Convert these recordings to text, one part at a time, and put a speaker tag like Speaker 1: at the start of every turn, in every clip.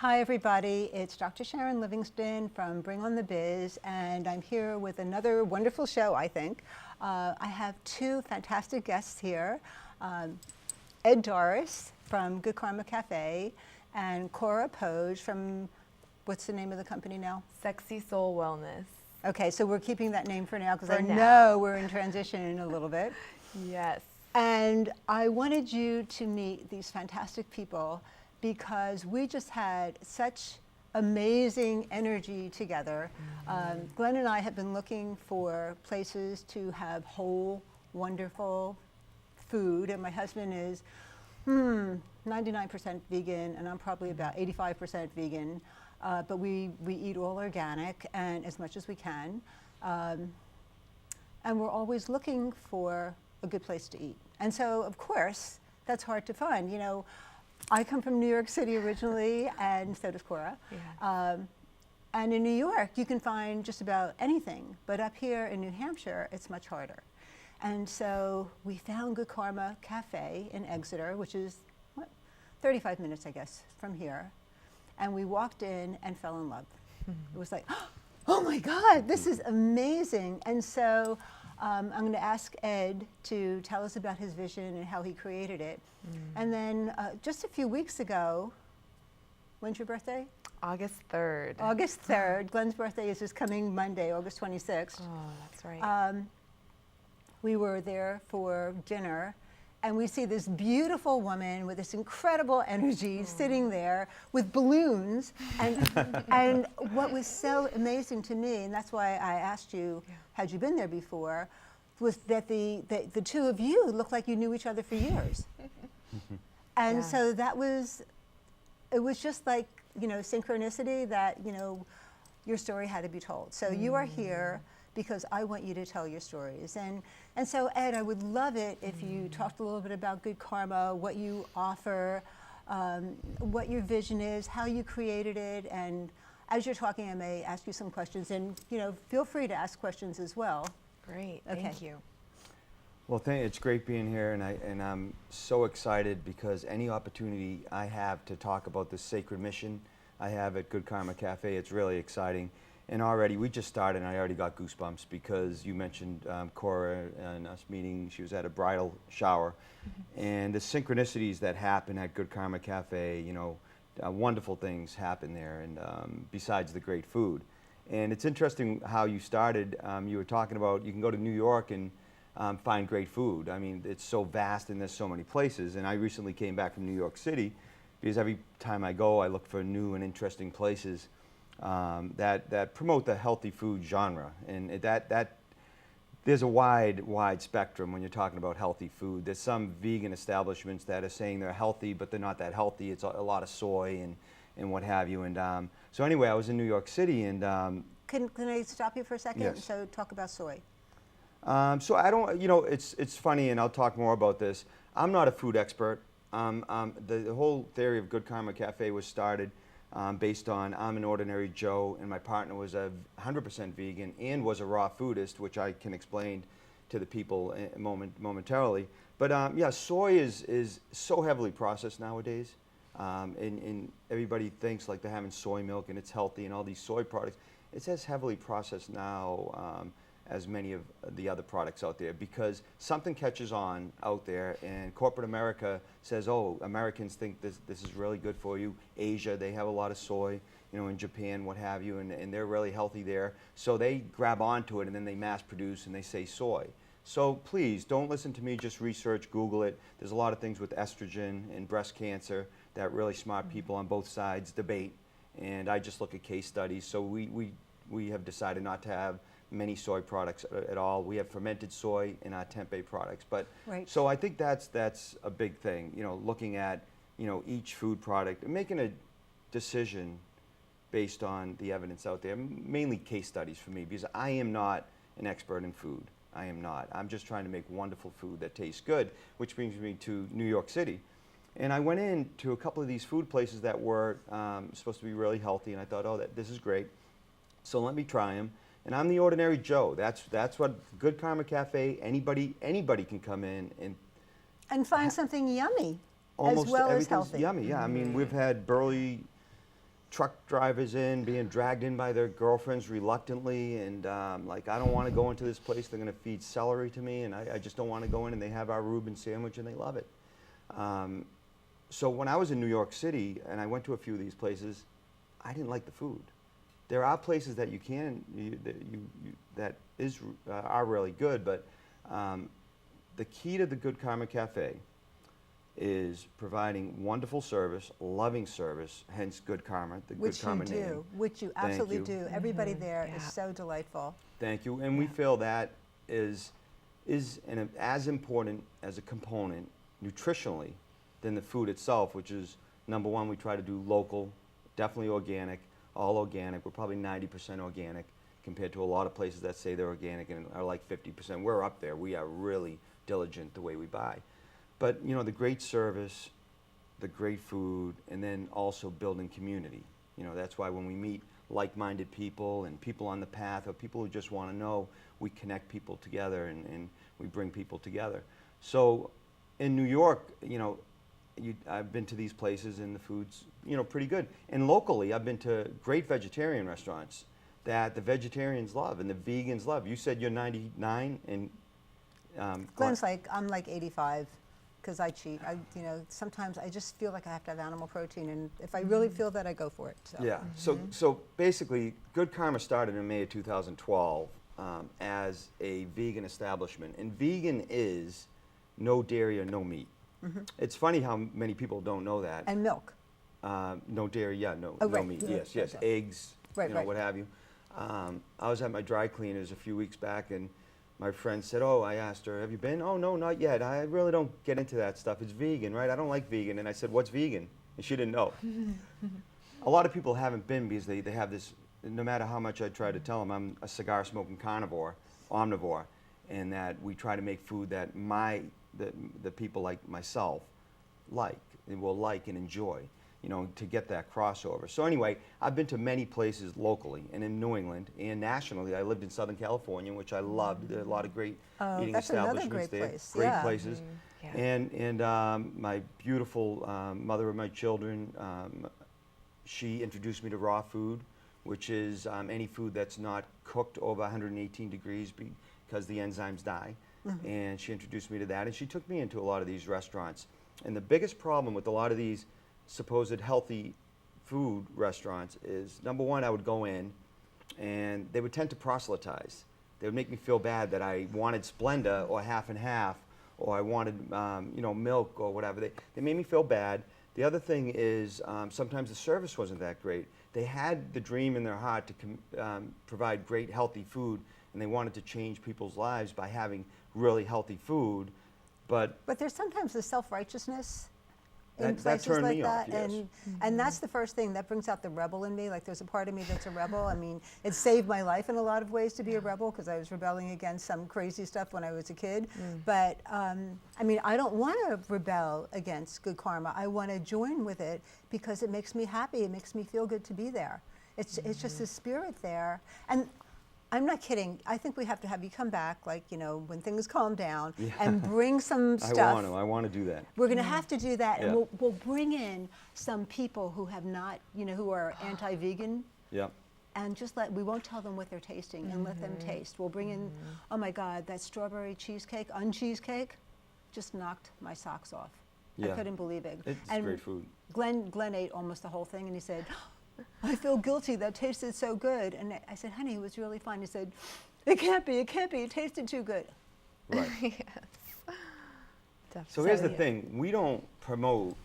Speaker 1: Hi everybody, it's Dr. Sharon Livingston from Bring on the Biz, and I'm here with another wonderful show, I think. I have two fantastic guests here, Doris from Good Karma Cafe, and Cora Poage from, what's the name of the company now?
Speaker 2: Sexy Soul Wellness.
Speaker 1: Okay, so we're keeping that name for now because I
Speaker 2: now.
Speaker 1: know we're in transition in a little bit.
Speaker 2: Yes.
Speaker 1: And I wanted you to meet these fantastic people because we just had such amazing energy together. Glenn and I have been looking for places to have whole, wonderful food, and my husband is 99% vegan, and I'm probably about 85% vegan, but we eat all organic and as much as we can. And we're always looking for a good place to eat. And so, of course, that's hard to find. You know, I come from New York City originally, and so does Cora.
Speaker 2: Yeah.
Speaker 1: And in New York, you can find just about anything. But up here in New Hampshire, it's much harder. And so we found Good Karma Cafe in Exeter, which is, 35 minutes, I guess, from here. And we walked in and fell in love. It was like, oh my God, this is amazing. And so I'm going to ask Ed to tell us about his vision and how he created it. And then just a few weeks ago, when's your birthday?
Speaker 2: August 3rd.
Speaker 1: August 3rd. Glenn's birthday is this coming Monday, August 26th.
Speaker 2: Oh, that's right.
Speaker 1: We were there for dinner, and we see this beautiful woman with this incredible energy sitting there with balloons. And what was so amazing to me, and that's why I asked you, had you been there before, was that the two of you looked like you knew each other for years. And so that was, it was just like, you know, synchronicity that, you know, your story had to be told. So you are here because I want you to tell your stories. And so, Ed, I would love it if you talked a little bit about Good Karma, what you offer, what your vision is, how you created it, and as you're talking, I may ask you some questions, and you know, feel free to ask questions as well.
Speaker 2: Great,
Speaker 1: Okay.
Speaker 2: thank you.
Speaker 3: Well, it's great being here, and I'm so excited because any opportunity I have to talk about this sacred mission I have at Good Karma Cafe, it's really exciting. And already, we just started, and I already got goosebumps because you mentioned Cora and us meeting. She was at a bridal shower. And the synchronicities that happen at Good Karma Cafe, you know, wonderful things happen there, and besides the great food. And it's interesting how you started. You were talking about you can go to New York and find great food. I mean, it's so vast and there's so many places. And I recently came back from New York City because every time I go, I look for new and interesting places that promote the healthy food genre. And there's a wide spectrum when you're talking about healthy food. There's some vegan establishments that are saying they're healthy, but they're not that healthy. It's a lot of soy and what have you. And so anyway, I was in New York City, and
Speaker 1: Can I stop you for a second?
Speaker 3: Yes.
Speaker 1: So talk about soy.
Speaker 3: so I don't, you know, it's funny, and I'll talk more about this. I'm not a food expert. The whole theory of Good Karma Cafe was started based on I'm an ordinary Joe, and my partner was a 100% vegan and was a raw foodist, which I can explain to the people momentarily. But yeah, soy is so heavily processed nowadays, and everybody thinks like they're having soy milk and it's healthy and all these soy products. It's as heavily processed now as many of the other products out there because something catches on out there, and corporate America says, oh, Americans think this is really good for you. Asia, they have a lot of soy, you know, in Japan, what have you, and they're really healthy there. So they grab onto it and then they mass produce and they say soy. So please, don't listen to me, just research, Google it. There's a lot of things with estrogen and breast cancer that really smart people on both sides debate, and I just look at case studies. So we have decided not to have many soy products at all. We have fermented soy in our tempeh products. But
Speaker 1: Right.
Speaker 3: so I think that's a big thing, you know, looking at, you know, each food product and making a decision based on the evidence out there, mainly case studies for me, because I am not an expert in food. I am not. I'm just trying to make wonderful food that tastes good, which brings me to New York City. And I went into a couple of these food places that were supposed to be really healthy, and I thought, oh, this is great. So let me try them. And I'm the ordinary Joe. That's what Good Karma Cafe, anybody can come in
Speaker 1: And find something yummy
Speaker 3: almost
Speaker 1: as well as
Speaker 3: everything's
Speaker 1: healthy.
Speaker 3: yummy. Yeah, I mean, we've had burley truck drivers in, being dragged in by their girlfriends reluctantly, and like, I don't want to go into this place. They're going to feed celery to me, and I just don't want to go in. And they have our Reuben sandwich, and they love it. So when I was in New York City, and I went to a few of these places, I didn't like the food. There are places that are really good, but the key to the Good Karma Cafe is providing wonderful service, loving service, hence Good Karma, the Good Karma name.
Speaker 1: Which you
Speaker 3: Thank
Speaker 1: absolutely
Speaker 3: you.
Speaker 1: do. Everybody there is
Speaker 2: Yeah.
Speaker 1: so delightful.
Speaker 3: Thank you. And we feel that is as important as a component nutritionally than the food itself, which is, number one, we try to do local, definitely organic, all organic. We're probably 90% organic compared to a lot of places that say they're organic and are like 50%. We're up there. We are really diligent the way we buy. But, you know, the great service, the great food, and then also building community. You know, that's why when we meet like-minded people and people on the path or people who just want to know, we connect people together and we bring people together. So in New York, you know, I've been to these places and the food's, you know, pretty good. And locally, I've been to great vegetarian restaurants that the vegetarians love and the vegans love. You said you're 99 and
Speaker 1: Glenn's like, I'm like 85 because I cheat. You know, sometimes I just feel like I have to have animal protein, and if I really feel that, I go for it. So.
Speaker 3: Yeah. So basically, Good Karma started in May of 2012 as a vegan establishment, and vegan is no dairy or no meat. It's funny how many people don't know that.
Speaker 1: And milk.
Speaker 3: No dairy, yeah, no,
Speaker 1: Oh,
Speaker 3: no
Speaker 1: right.
Speaker 3: meat.
Speaker 1: Yeah,
Speaker 3: Yes, yes,
Speaker 1: right.
Speaker 3: eggs,
Speaker 1: Right,
Speaker 3: you know,
Speaker 1: right.
Speaker 3: what have you. I was at my dry cleaners a few weeks back, and my friend said, "Oh," I asked her, "Have you been?" "Oh, no, not yet. I really don't get into that stuff. It's vegan, right? I don't like vegan." And I said, "What's vegan?" And she didn't know. A lot of people haven't been because they have this. No matter how much I try to tell them, I'm a cigar smoking carnivore, omnivore, and that we try to make food that the people like myself like and will like and enjoy, you know, to get that crossover. So anyway, I've been to many places locally and in New England and nationally. I lived in Southern California, which I loved. There are a lot of great eating
Speaker 1: That's another
Speaker 3: establishments
Speaker 1: great
Speaker 3: there.
Speaker 1: place,
Speaker 3: Great
Speaker 1: yeah.
Speaker 3: places.
Speaker 2: Yeah.
Speaker 3: And my beautiful mother of my children, she introduced me to raw food, which is any food that's not cooked over 118 degrees because the enzymes die. And she introduced me to that, and she took me into a lot of these restaurants. And the biggest problem with a lot of these supposed healthy food restaurants is, number one, I would go in and they would tend to proselytize. They would make me feel bad that I wanted Splenda or half and half, or I wanted you know, milk or whatever. They made me feel bad. The other thing is sometimes the service wasn't that great. They had the dream in their heart to provide great healthy food, and they wanted to change people's lives by having really healthy food, but
Speaker 1: there's sometimes the self-righteousness in
Speaker 3: That
Speaker 1: places
Speaker 3: turned
Speaker 1: like
Speaker 3: me off,
Speaker 1: that,
Speaker 3: yes.
Speaker 1: and that's the first thing that brings out the rebel in me. Like, there's a part of me that's a rebel. I mean, it saved my life in a lot of ways to be a rebel because I was rebelling against some crazy stuff when I was a kid. But I mean, I don't want to rebel against Good Karma. I want to join with it because it makes me happy. It makes me feel good to be there. It's just the spirit there. And I'm not kidding. I think we have to have you come back, like, you know, when things calm down, and bring some stuff.
Speaker 3: I want to do that.
Speaker 1: We're going to have to do that, and
Speaker 3: Yeah.
Speaker 1: we'll bring in some people who have not, you know, who are anti-vegan,
Speaker 3: Yeah.
Speaker 1: and we won't tell them what they're tasting, and let them taste. We'll bring in, oh my God, that strawberry cheesecake, uncheesecake, just knocked my socks off. I
Speaker 3: Yeah.
Speaker 1: couldn't believe it.
Speaker 3: It's
Speaker 1: and
Speaker 3: great food.
Speaker 1: Glenn ate almost the whole thing, and he said, I feel guilty, that tasted so good. And I said, honey, it was really fun. He said, it can't be, it tasted too good.
Speaker 3: Right.
Speaker 2: Yes. Definitely.
Speaker 3: So here's the
Speaker 1: yeah.
Speaker 3: thing. We don't promote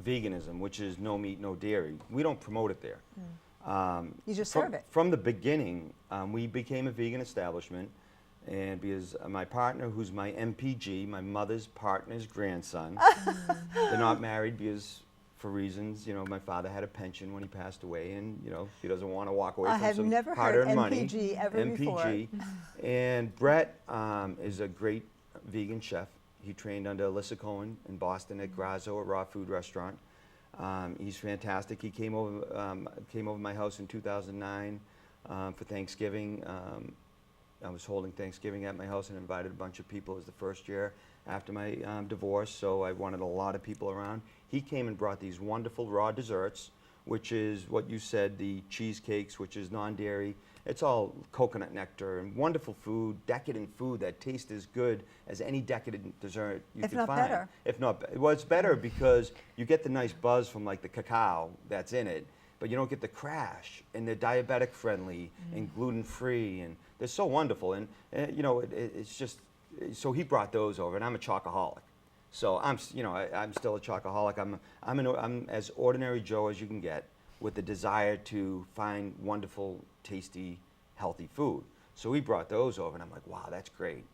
Speaker 3: veganism, which is no meat, no dairy. We don't promote it there.
Speaker 1: You just
Speaker 3: from,
Speaker 1: serve it.
Speaker 3: From the beginning, we became a vegan establishment, and because my partner, who's my MPG, my mother's partner's grandson, they're not married because, for reasons, you know, my father had a pension when he passed away, and, you know, he doesn't want to walk away
Speaker 1: I
Speaker 3: from
Speaker 1: have
Speaker 3: some
Speaker 1: never heard
Speaker 3: hard-earned money.
Speaker 1: MPG ever before.
Speaker 3: And Brett is a great vegan chef. He trained under Alyssa Cohen in Boston at Grazzo, a raw food restaurant. He's fantastic. He came over my house in 2009 for Thanksgiving. I was holding Thanksgiving at my house and invited a bunch of people. It was the first year after my divorce, so I wanted a lot of people around. He came and brought these wonderful raw desserts, which is what you said, the cheesecakes, which is non-dairy. It's all coconut nectar and wonderful food, decadent food that tastes as good as any decadent dessert you
Speaker 1: If
Speaker 3: can
Speaker 1: not
Speaker 3: find.
Speaker 1: better.
Speaker 3: If not, well, it's better because you get the nice buzz from like the cacao that's in it, but you don't get the crash. And they're diabetic friendly and gluten free, and they're so wonderful. And you know, it's just so he brought those over, and I'm a chocoholic. So I'm still a chocoholic. I'm as ordinary Joe as you can get, with the desire to find wonderful, tasty, healthy food. So he brought those over, and I'm like, wow, that's great.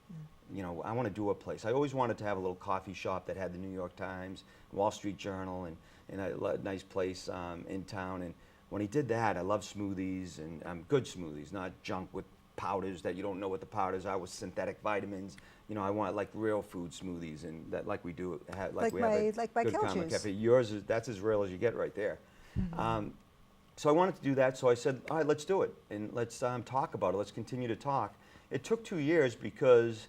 Speaker 3: You know, I want to do a place. I always wanted to have a little coffee shop that had the New York Times, Wall Street Journal, and a nice place in town. And when he did that, I love smoothies, and good smoothies, not junk with powders that you don't know what the powders are, with synthetic vitamins. You know, I want like real food smoothies, and that like we do,
Speaker 1: Like
Speaker 3: we have at
Speaker 1: my
Speaker 3: Good
Speaker 1: Kale
Speaker 3: Karma
Speaker 1: juice.
Speaker 3: Cafe. Yours that's as real as you get right there. So I wanted to do that, so I said, all right, let's do it, and let's talk about it. Let's continue to talk. It took 2 years because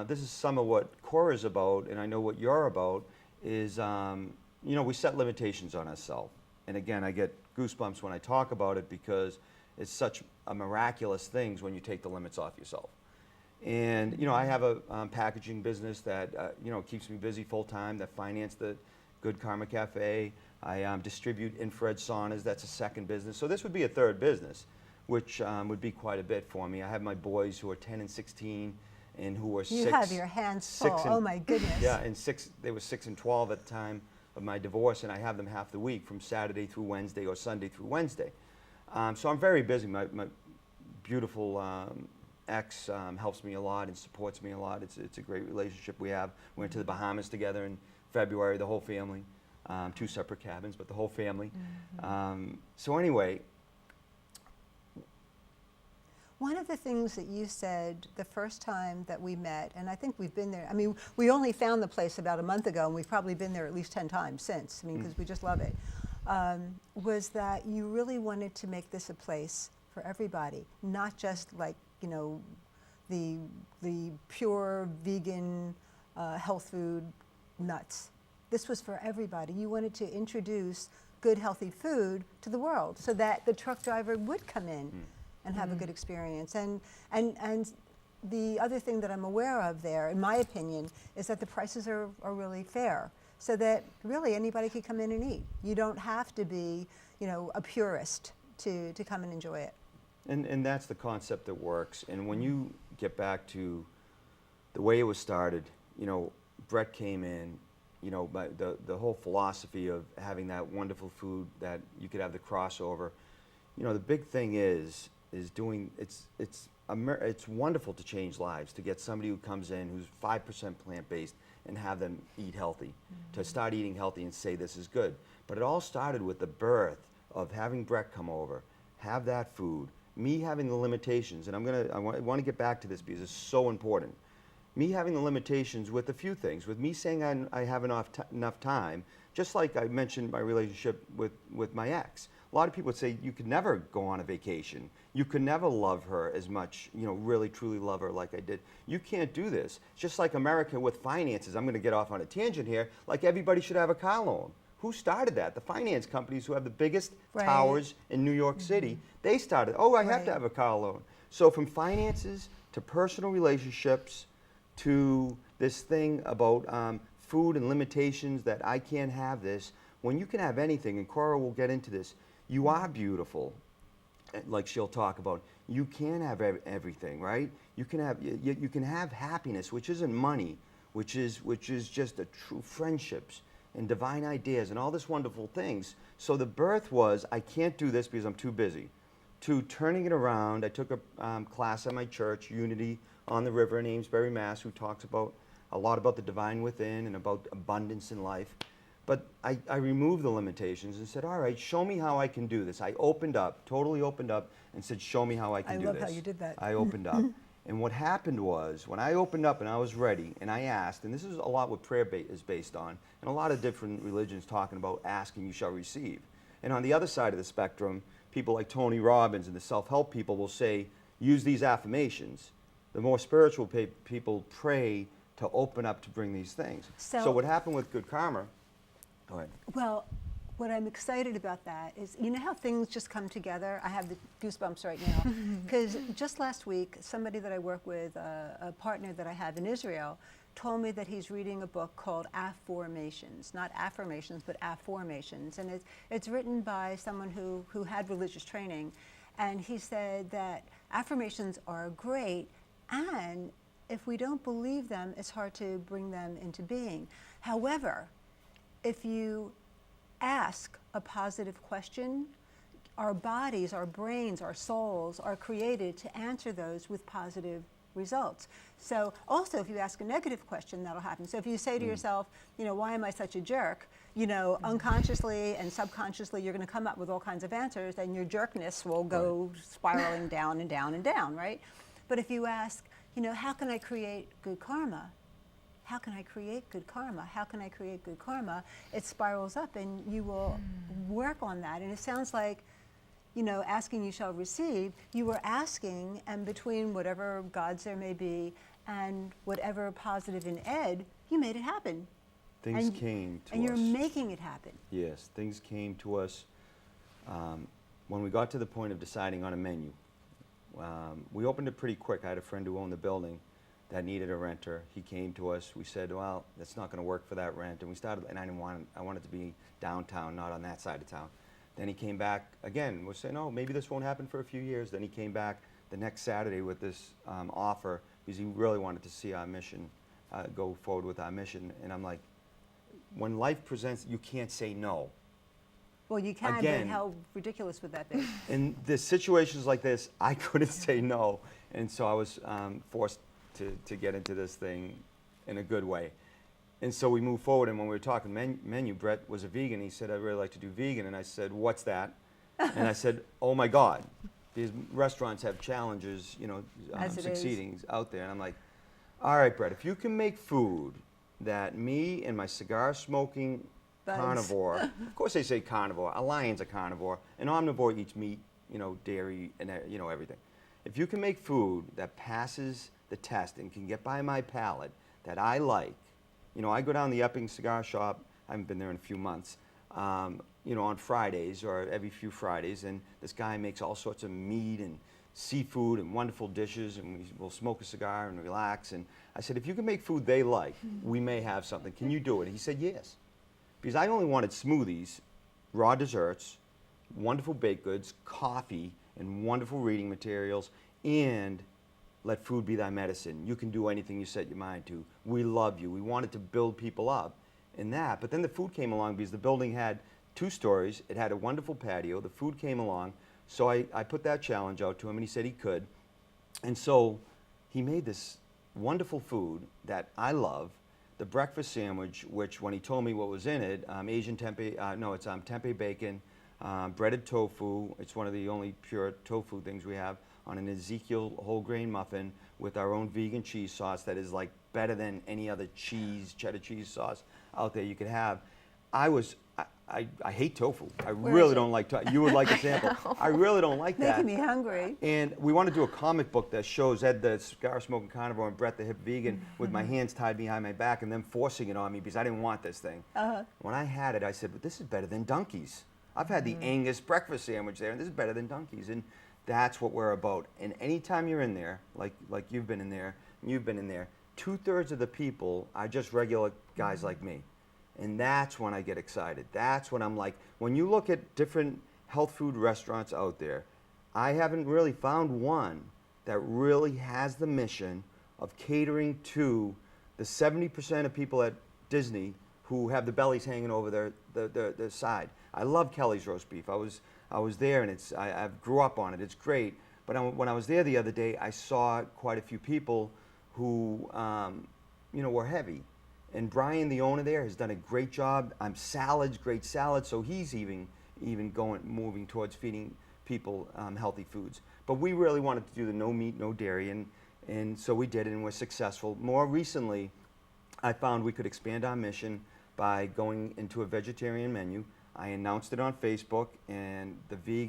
Speaker 3: this is some of what Cora is about, and I know what you're about, is, you know, we set limitations on ourselves. And again, I get goosebumps when I talk about it because it's such a miraculous thing when you take the limits off yourself. And, you know, I have a packaging business that, you know, keeps me busy full-time, that financed the Good Karma Cafe. I distribute infrared saunas. That's a second business. So this would be a third business, which would be quite a bit for me. I have my boys who are 10 and 16 and who are 6.
Speaker 1: You have your hands full. Oh my goodness.
Speaker 3: Yeah, and they were 6 and 12 at the time of my divorce, and I have them half the week from Saturday through Wednesday or Sunday through Wednesday. So I'm very busy. My beautiful ex helps me a lot and supports me a lot. It's a great relationship we have. We went to the Bahamas together in February, the whole family. 2 separate cabins, but the whole family. So anyway.
Speaker 1: One of the things that you said the first time that we met, and I think we've been there, I mean, we only found the place about a month ago, and we've probably been there at least 10 times since, I mean, because we just love it, was that you really wanted to make this a place for everybody, not just like, you know, the pure vegan health food nuts. This was for everybody. You wanted to introduce good, healthy food to the world so that the truck driver would come in and have a good experience. And the other thing that I'm aware of there, in my opinion, is that the prices are really fair, so that really anybody could come in and eat. You don't have to be, you know, a purist to come and enjoy it.
Speaker 3: And that's the concept that works. And when you get back to the way it was started, you know, Brett came in, you know, by the whole philosophy of having that wonderful food that you could have the crossover. You know, the big thing is doing, it's wonderful to change lives, to get somebody who comes in who's 5% plant-based and have them eat healthy, to start eating healthy and say this is good. But it all started with the birth of having Brett come over, have that food, me having the limitations, and I want to get back to this because it's so important. Me having the limitations with a few things, with me saying I have enough time, just like I mentioned my relationship with my ex. A lot of people would say you could never go on a vacation. You could never love her as much, you know, really truly love her like I did. You can't do this. Just like America with finances, I'm going to get off on a tangent here, like everybody should have a car loan. Who started that? The finance companies who have the biggest towers in New York City, they started, I have to have a car loan. So from finances to personal relationships, to this thing about food and limitations that I can't have this, when you can have anything, and Cora will get into this, you are beautiful, like she'll talk about. You can have everything, right? You can have happiness, which isn't money, which is just a true friendships and divine ideas and all this wonderful things. So the birth was, I can't do this because I'm too busy. To turning it around, I took a class at my church, Unity, on the river in Amesbury, Mass, who talks about a lot about the divine within and about abundance in life. But I removed the limitations and said, all right, show me how I can do this. I opened up, totally opened up, and said, show me how I can do this.
Speaker 1: I love how you did that.
Speaker 3: I opened up. And what happened was, when I opened up and I was ready, and I asked, and this is a lot what prayer is based on, and a lot of different religions talking about asking you shall receive. And on the other side of the spectrum, people like Tony Robbins and the self-help people will say, use these affirmations. The more spiritual people pray to open up to bring these things. So what happened with Good Karma, go ahead.
Speaker 1: Well, what I'm excited about that is, you know how things just come together? I have the goosebumps right now. Because just last week, somebody that I work with, a partner that I have in Israel, told me that he's reading a book called Affirmations, not affirmations, but Affirmations. And it's written by someone who had religious training. And he said that affirmations are great, and if we don't believe them, it's hard to bring them into being. However, if you ask a positive question, our bodies, our brains, our souls are created to answer those with positive results. So also, if you ask a negative question, that'll happen. So if you say to yourself, you know, why am I such a jerk? You know, unconsciously and subconsciously, you're going to come up with all kinds of answers, and your jerkness will go spiraling down and down and down, right? But if you ask, you know, how can I create good karma? How can I create good karma? How can I create good karma? It spirals up, and you will work on that. And it sounds like, you know, asking you shall receive. You were asking, and between whatever gods there may be and whatever positive in Ed, you made it happen.
Speaker 3: Things came to us.
Speaker 1: And you're making it happen.
Speaker 3: Yes, things came to us when we got to the point of deciding on a menu. We opened it pretty quick. I had a friend who owned the building that needed a renter. He came to us. We said, well, that's not going to work for that rent. And we started, and I wanted to be downtown, not on that side of town. Then he came back again. We're saying, oh, maybe this won't happen for a few years. Then he came back the next Saturday with this offer because he really wanted to see our mission, go forward with our mission. And I'm like, when life presents, you can't say no.
Speaker 1: Well, you can,
Speaker 3: Again,
Speaker 1: but how ridiculous would that be?
Speaker 3: In the situations like this, I couldn't say no. And so I was forced to get into this thing in a good way. And so we moved forward, and when we were talking menu, Brett was a vegan. He said, I'd really like to do vegan. And I said, what's that? And I said, oh my God, these restaurants have challenges, you know, succeeding out there. And I'm like, all right, Brett, if you can make food that me and my cigar smoking carnivore, of course they say carnivore, a lion's a carnivore, an omnivore eats meat, you know, dairy, and you know, everything. If you can make food that passes the test and can get by my palate that I like, you know, I go down the Epping cigar shop, I haven't been there in a few months, you know, on Fridays or every few Fridays, and this guy makes all sorts of meat and seafood and wonderful dishes, and we'll smoke a cigar and relax. And I said, if you can make food they like, we may have something. Can you do it? And he said, yes. Because I only wanted smoothies, raw desserts, wonderful baked goods, coffee, and wonderful reading materials, and let food be thy medicine. You can do anything you set your mind to. We love you. We wanted to build people up in that. But then the food came along because the building had 2 stories. It had a wonderful patio. The food came along. So I put that challenge out to him, and he said he could. And so he made this wonderful food that I love, the breakfast sandwich, which when he told me what was in it, Asian tempeh, it's tempeh bacon, breaded tofu. It's one of the only pure tofu things we have, on an Ezekiel whole grain muffin with our own vegan cheese sauce that is like better than any other cheddar cheese sauce out there you could have. I hate tofu. I really don't like tofu. You would like a sample. I really don't like that.
Speaker 1: Making me hungry.
Speaker 3: And we want to do a comic book that shows Ed the cigar smoking carnivore and Brett the hip vegan with my hands tied behind my back and them forcing it on me because I didn't want this thing. When I had it, I said, but this is better than Dunkies. I've had the Angus breakfast sandwich there, and this is better than Dunkies. And that's what we're about. And anytime you're in there, like you've been in there, 2/3 of the people are just regular guys like me. And that's when I get excited. That's when I'm like, when you look at different health food restaurants out there, I haven't really found one that really has the mission of catering to the 70% of people at Disney who have the bellies hanging over their side. I love Kelly's roast beef. I was there, and I grew up on it. It's great. But when I was there the other day, I saw quite a few people who, you know, were heavy. And Brian, the owner there, has done a great job. Salads, great salads. So he's even moving towards feeding people healthy foods. But we really wanted to do the no meat, no dairy, and so we did it, and we're successful. More recently, I found we could expand our mission by going into a vegetarian menu. I announced it on Facebook, and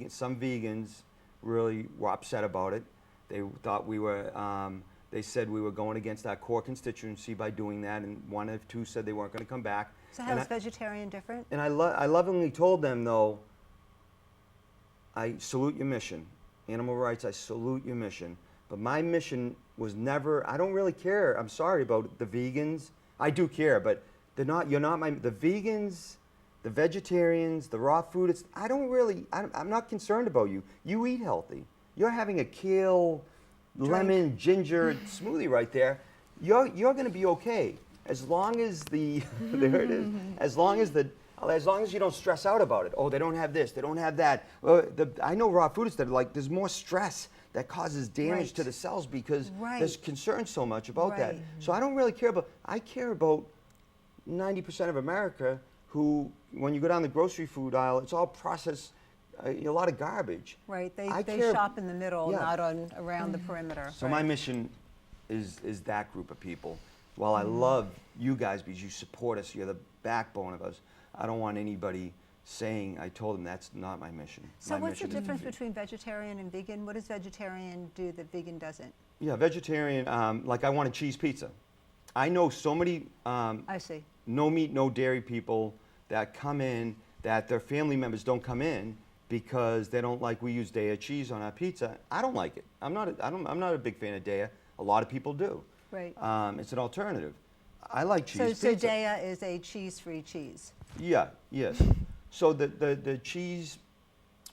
Speaker 3: some vegans really were upset about it. They thought we were They said we were going against our core constituency by doing that, and one of two said they weren't going to come back.
Speaker 1: So how is vegetarian different?
Speaker 3: And I lovingly told them, though, I salute your mission. Animal rights, I salute your mission. But my mission was never, I don't really care. I'm sorry about the vegans. I do care, but they're not, you're not the vegans, the vegetarians, the raw food. I'm not concerned about you. You eat healthy. You're having a kale, lemon, ginger smoothie right there. You're going to be okay. As long as there it is. As long as you don't stress out about it. Oh, they don't have this, they don't have that. I know raw foods that are like, there's more stress that causes damage to the cells because there's concern so much about that. So I don't really care I care about 90% of America who, when you go down the grocery food aisle, it's all processed, a lot of garbage.
Speaker 1: Right, they shop in the middle, not around the perimeter.
Speaker 3: So my mission is that group of people. While I love you guys because you support us, you're the backbone of us, I don't want anybody saying, I told them that's not my mission.
Speaker 1: So what's the difference between vegetarian and vegan? What does vegetarian do that vegan doesn't?
Speaker 3: Yeah, vegetarian, like I want a cheese pizza. I know so many
Speaker 1: I see.
Speaker 3: no meat, no dairy people that come in that their family members don't come in because they don't like, we use Daiya cheese on our pizza. I don't like it. I'm not a big fan of Daiya. A lot of people do.
Speaker 1: Right.
Speaker 3: It's an alternative. I like cheese pizza.
Speaker 1: So Daiya is a cheese-free cheese.
Speaker 3: Yeah, yes. So the cheese,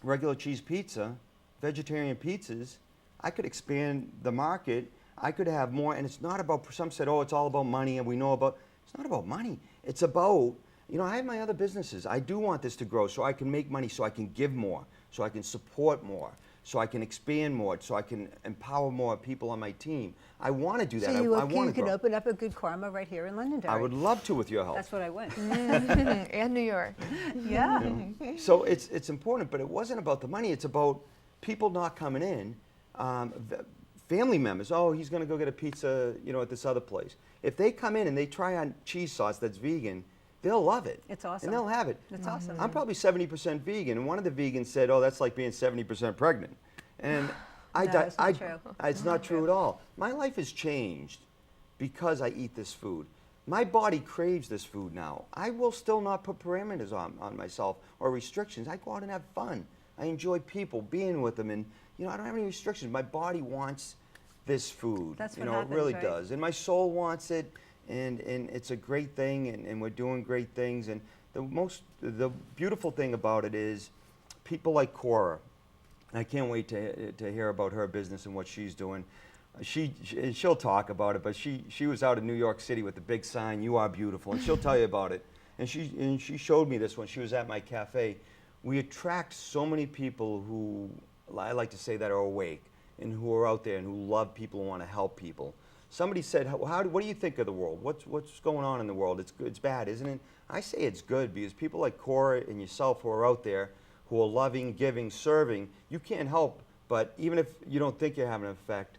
Speaker 3: regular cheese pizza, vegetarian pizzas, I could expand the market. I could have more, and it's not about, some said, oh, it's all about money, and we know about, it's not about money. It's about, I have my other businesses. I do want this to grow so I can make money, so I can give more, so I can support more, so I can expand more, so I can empower more people on my team. I want to do that.
Speaker 1: So you
Speaker 3: want to
Speaker 1: could
Speaker 3: grow.
Speaker 1: open up a Good Karma right here in Londonderry.
Speaker 3: I would love to with your help.
Speaker 1: That's what I want.
Speaker 2: And New York.
Speaker 1: Yeah.
Speaker 3: So it's important, but it wasn't about the money. It's about people not coming in. Family members, oh, he's going to go get a pizza, at this other place. If they come in and they try on cheese sauce that's vegan, they'll love it.
Speaker 1: It's awesome.
Speaker 3: And they'll have it.
Speaker 1: It's awesome.
Speaker 3: I'm probably 70% vegan, and one of the vegans said, oh, that's like being 70% pregnant. And
Speaker 1: it's not true.
Speaker 3: It's not true at all. My life has changed because I eat this food. My body craves this food now. I will still not put parameters on myself or restrictions. I go out and have fun. I enjoy people, being with them, and I don't have any restrictions. My body wants this food.
Speaker 1: That's what
Speaker 3: it
Speaker 1: happens,
Speaker 3: really
Speaker 1: right?
Speaker 3: does. And my soul wants it, and it's a great thing, and we're doing great things. And the beautiful thing about it is people like Cora. I can't wait to hear about her business and what she's doing. She'll talk about it, but she was out in New York City with the big sign, "You are beautiful," and she'll tell you about it. And she showed me this when she was at my cafe. We attract so many people who, I like to say, that are awake and who are out there and who love people and want to help people. Somebody said, what do you think of the world? What's going on in the world? It's good, it's bad, isn't it? I say it's good because people like Cora and yourself who are out there, who are loving, giving, serving, you can't help, but even if you don't think you're having an effect,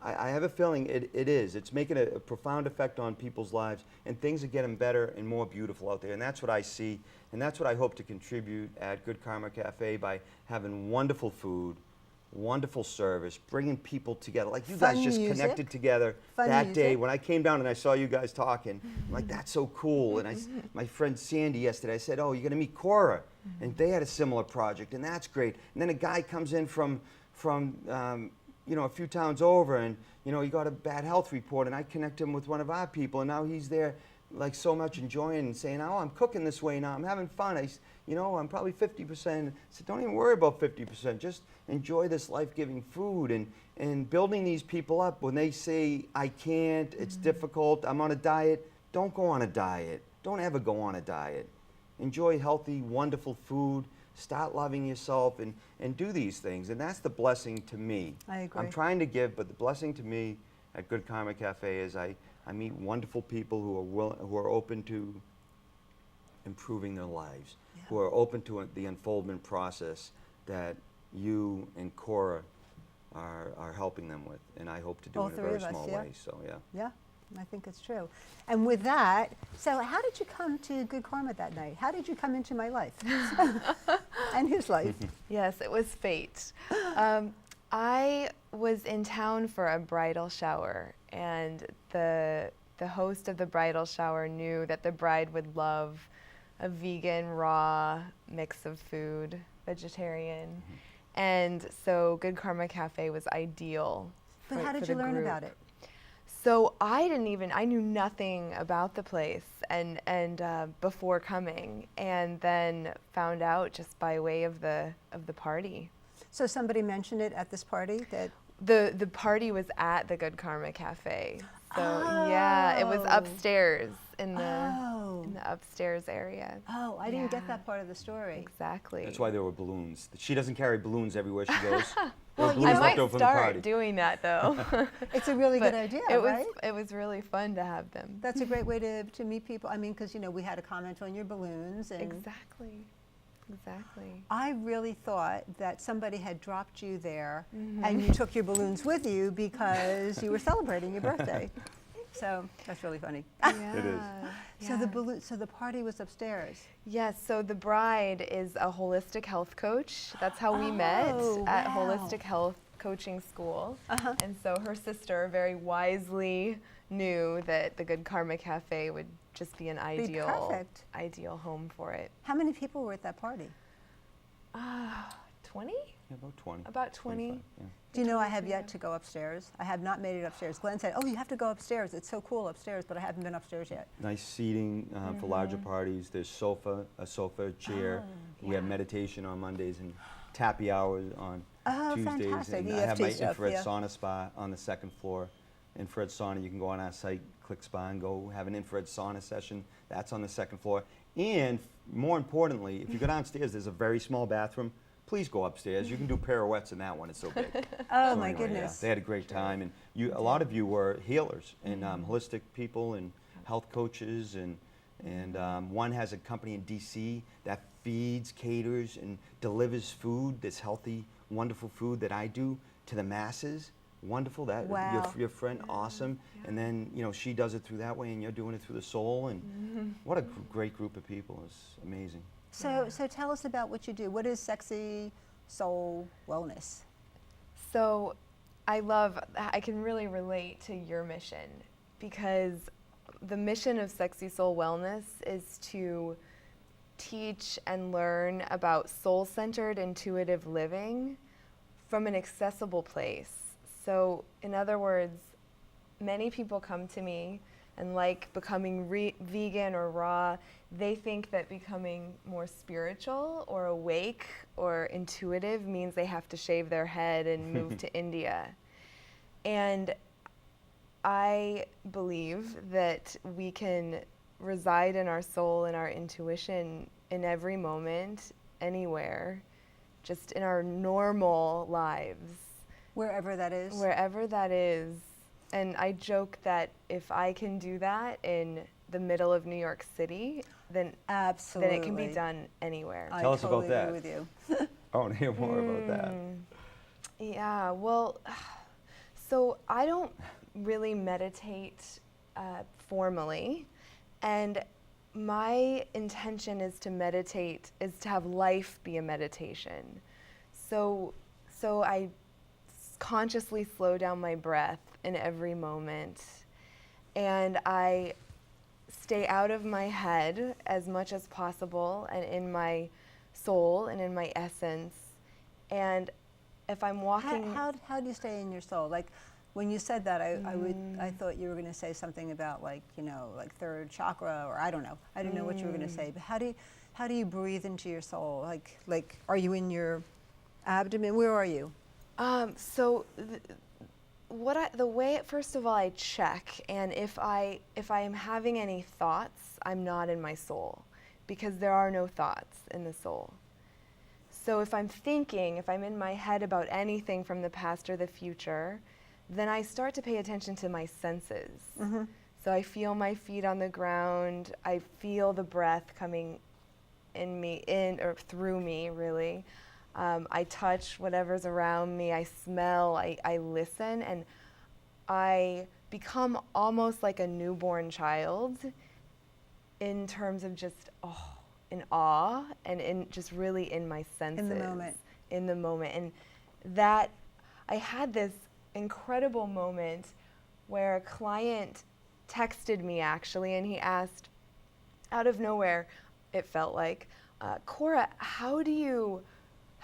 Speaker 3: I have a feeling it is. It's making a profound effect on people's lives, and things are getting better and more beautiful out there. And that's what I see, and that's what I hope to contribute at Good Karma Cafe by having wonderful food, wonderful service, bringing people together. Like you
Speaker 1: Fun
Speaker 3: guys just
Speaker 1: music.
Speaker 3: Connected together
Speaker 1: Fun
Speaker 3: that day.
Speaker 1: music.
Speaker 3: When I came down and I saw you guys talking, I'm like, that's so cool. And my friend Sandy yesterday, I said, oh, you're going to meet Cora. And they had a similar project, and that's great. And then a guy comes in from a few towns over, and he got a bad health report, and I connect him with one of our people, and now he's there like so much enjoying and saying, oh, I'm cooking this way now, I'm having fun. I'm probably 50%. I said, don't even worry about 50%, just enjoy this life-giving food and building these people up. When they say, I can't, it's difficult, I'm on a diet, don't go on a diet. Don't ever go on a diet. Enjoy healthy, wonderful food. Start loving yourself and do these things. And that's the blessing to me.
Speaker 1: I agree.
Speaker 3: I'm trying to give, but the blessing to me at Good Karma Cafe is I meet wonderful people who are open to improving their lives, who are open to the unfoldment process that you and Cora are helping them with. And I hope to do
Speaker 1: All
Speaker 3: in a
Speaker 1: three
Speaker 3: very
Speaker 1: of us,
Speaker 3: small
Speaker 1: yeah.
Speaker 3: way. So, yeah.
Speaker 1: Yeah, I think it's true. And with that, so how did you come to Good Karma that night? How did you come into my life and his life?
Speaker 2: Yes, it was fate. I was in town for a bridal shower, and the host of the bridal shower knew that the bride would love a vegan, raw mix of food, vegetarian. And so Good Karma Cafe was ideal.
Speaker 1: But how did you learn about it?
Speaker 2: So I knew nothing about the place and before coming, and then found out just by way of the party.
Speaker 1: So somebody mentioned it at this party that
Speaker 2: The party was at the Good Karma Cafe. So yeah, it was upstairs in the upstairs area.
Speaker 1: Oh, I didn't get that part of the story.
Speaker 2: Exactly.
Speaker 3: That's why there were balloons. She doesn't carry balloons everywhere she goes.
Speaker 1: Well,
Speaker 3: balloons
Speaker 2: I
Speaker 3: left
Speaker 2: might
Speaker 3: over from the party.
Speaker 2: start doing that though.
Speaker 1: It's a really
Speaker 2: But
Speaker 1: good idea,
Speaker 2: it was
Speaker 1: right?
Speaker 2: it was really fun to have them.
Speaker 1: That's a great way to meet people. I mean, because we had a comment on your balloons, and
Speaker 2: Exactly.
Speaker 1: I really thought that somebody had dropped you there, and you took your balloons with you because you were celebrating your birthday. So that's really funny.
Speaker 2: Yeah.
Speaker 3: It is.
Speaker 1: So the party was upstairs.
Speaker 2: Yes, so the bride is a holistic health coach. That's how we met at
Speaker 1: wow.
Speaker 2: Holistic Health Coaching School. And so her sister very wisely knew that the Good Karma Cafe would just be an
Speaker 1: perfect.
Speaker 2: ideal home for it.
Speaker 1: How many people were at that party?
Speaker 2: 20?
Speaker 3: Yeah, about 20.
Speaker 2: About 20.
Speaker 3: 25, yeah.
Speaker 1: Do you know I have yet to go upstairs? I have not made it upstairs. Glenn said, "Oh, you have to go upstairs. It's so cool upstairs," but I haven't been upstairs yet.
Speaker 3: Nice seating for larger parties. There's a sofa, chair. We have meditation on Mondays and tappy hours on Tuesdays.
Speaker 1: Fantastic.
Speaker 3: And I have
Speaker 1: EFT
Speaker 3: my
Speaker 1: stuff,
Speaker 3: infrared
Speaker 1: yeah.
Speaker 3: sauna spa on the second floor. Infrared sauna, you can go on our site, click spa, and go have an infrared sauna session. That's on the second floor. And more importantly, if you go downstairs, there's a very small bathroom. Please go upstairs. You can do pirouettes in that one. It's so big.
Speaker 1: Oh,
Speaker 3: So
Speaker 1: my
Speaker 3: anyway,
Speaker 1: goodness.
Speaker 3: They had a great time, and a lot of you were healers and holistic people and health coaches, and one has a company in D.C. that feeds, caters, and delivers food, this healthy, wonderful food that I do to the masses. Wonderful. That
Speaker 1: Wow.
Speaker 3: your friend, awesome. And then she does it through that way, and you're doing it through the soul. And what a great group of people! It's amazing.
Speaker 1: So tell us about what you do. What is Sexy Soul Wellness?
Speaker 2: So I can really relate to your mission, because the mission of Sexy Soul Wellness is to teach and learn about soul-centered intuitive living from an accessible place. So in other words, many people come to me and like becoming vegan or raw, they think that becoming more spiritual or awake or intuitive means they have to shave their head and move to India. And I believe that we can reside in our soul and our intuition in every moment, anywhere, just in our normal lives.
Speaker 1: Wherever that is.
Speaker 2: Wherever that is. And I joke that if I can do that in the middle of New York City, then
Speaker 1: Absolutely.
Speaker 2: it can be done anywhere.
Speaker 3: Tell us about
Speaker 1: totally
Speaker 3: that.
Speaker 1: agree with you.
Speaker 3: I want to hear more about that.
Speaker 2: Yeah, well, so I don't really meditate formally, and my intention is to meditate, is to have life be a meditation. So I consciously slow down my breath in every moment, and I stay out of my head as much as possible and in my soul and in my essence. And if I'm walking,
Speaker 1: How do you stay in your soul? Like when you said that, I thought you were going to say something about like third chakra, or I don't know. I didn't know what you were going to say. But how do you breathe into your soul? Like are you in your abdomen? Where are you?
Speaker 2: The way, first of all, I check, and if I am having any thoughts, I'm not in my soul, because there are no thoughts in the soul. So if I'm thinking, if I'm in my head about anything from the past or the future, then I start to pay attention to my senses. So I feel my feet on the ground, I feel the breath coming in or through me, really. I touch whatever's around me, I smell, I listen, and I become almost like a newborn child in terms of just in awe and in just really in my senses.
Speaker 1: In the moment.
Speaker 2: In the moment. And that, I had this incredible moment where a client texted me actually, and he asked, out of nowhere, it felt like, Cora, how do you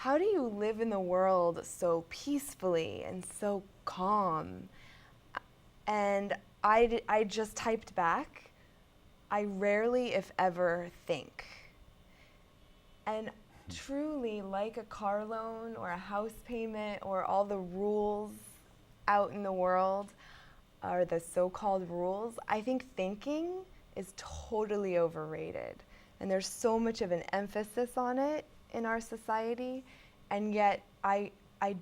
Speaker 2: live in the world so peacefully and so calm? And I just typed back, I rarely, if ever, think. And truly, like a car loan or a house payment or all the rules out in the world, or the so-called rules, I think thinking is totally overrated. And there's so much of an emphasis on it in our society, and yet I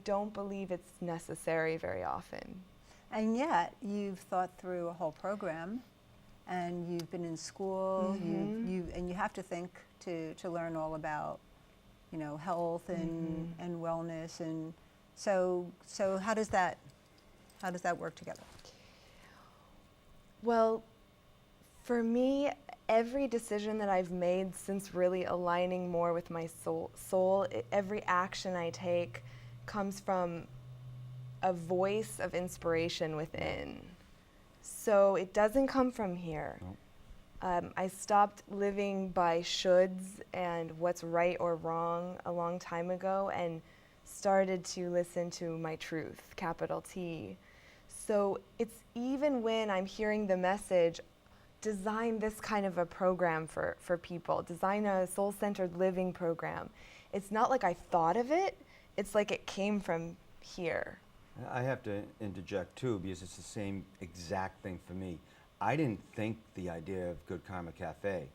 Speaker 2: don't believe it's necessary very often.
Speaker 1: And yet, you've thought through a whole program, and you've been in school, and you have to think to learn all about, you know, health and wellness, and so how does that work together?
Speaker 2: Well, for me, every decision that I've made since really aligning more with my soul, every action I take comes from a voice of inspiration within. So it doesn't come from here. Nope. I stopped living by shoulds and what's right or wrong a long time ago and started to listen to my truth, capital T. So it's even when I'm hearing the message, design this kind of a program for people, design a soul-centered living program. It's not like I thought of it, it's like it came from here.
Speaker 3: I have to interject too, because it's the same exact thing for me. I didn't think the idea of Good Karma Cafe.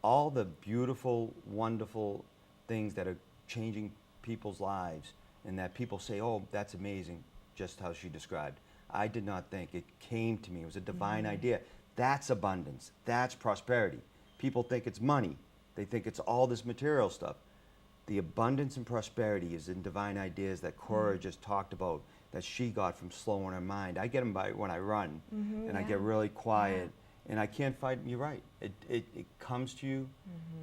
Speaker 3: All the beautiful, wonderful things that are changing people's lives and that people say, oh, that's amazing, just how she described. I did not think. It came to me. It was a divine idea. That's abundance. That's prosperity. People think it's money. They think it's all this material stuff. The abundance and prosperity is in divine ideas that Cora just talked about, that she got from slowing her mind. I get them by when I run, and I get really quiet, and I can't fight. You're right. It comes to you,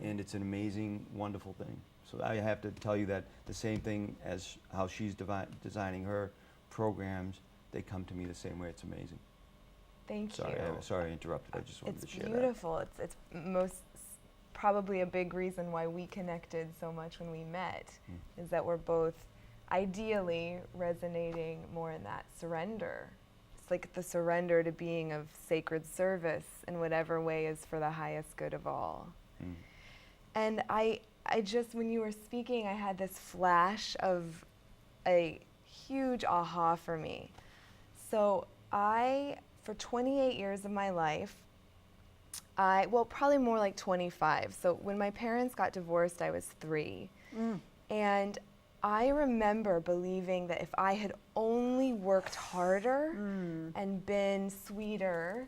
Speaker 3: and it's an amazing, wonderful thing. So I have to tell you that the same thing as how she's designing her programs, they come to me the same way. It's amazing.
Speaker 2: Thank you.
Speaker 3: Sorry I interrupted. I just wanted to share that.
Speaker 2: It's beautiful. It's probably a big reason why we connected so much when we met, is that we're both ideally resonating more in that surrender. It's like the surrender to being of sacred service in whatever way is for the highest good of all. And I just, when you were speaking, I had this flash of a huge aha for me. So for 28 years of my life, well, probably more like 25. So when my parents got divorced, I was 3. And I remember believing that if I had only worked harder and been sweeter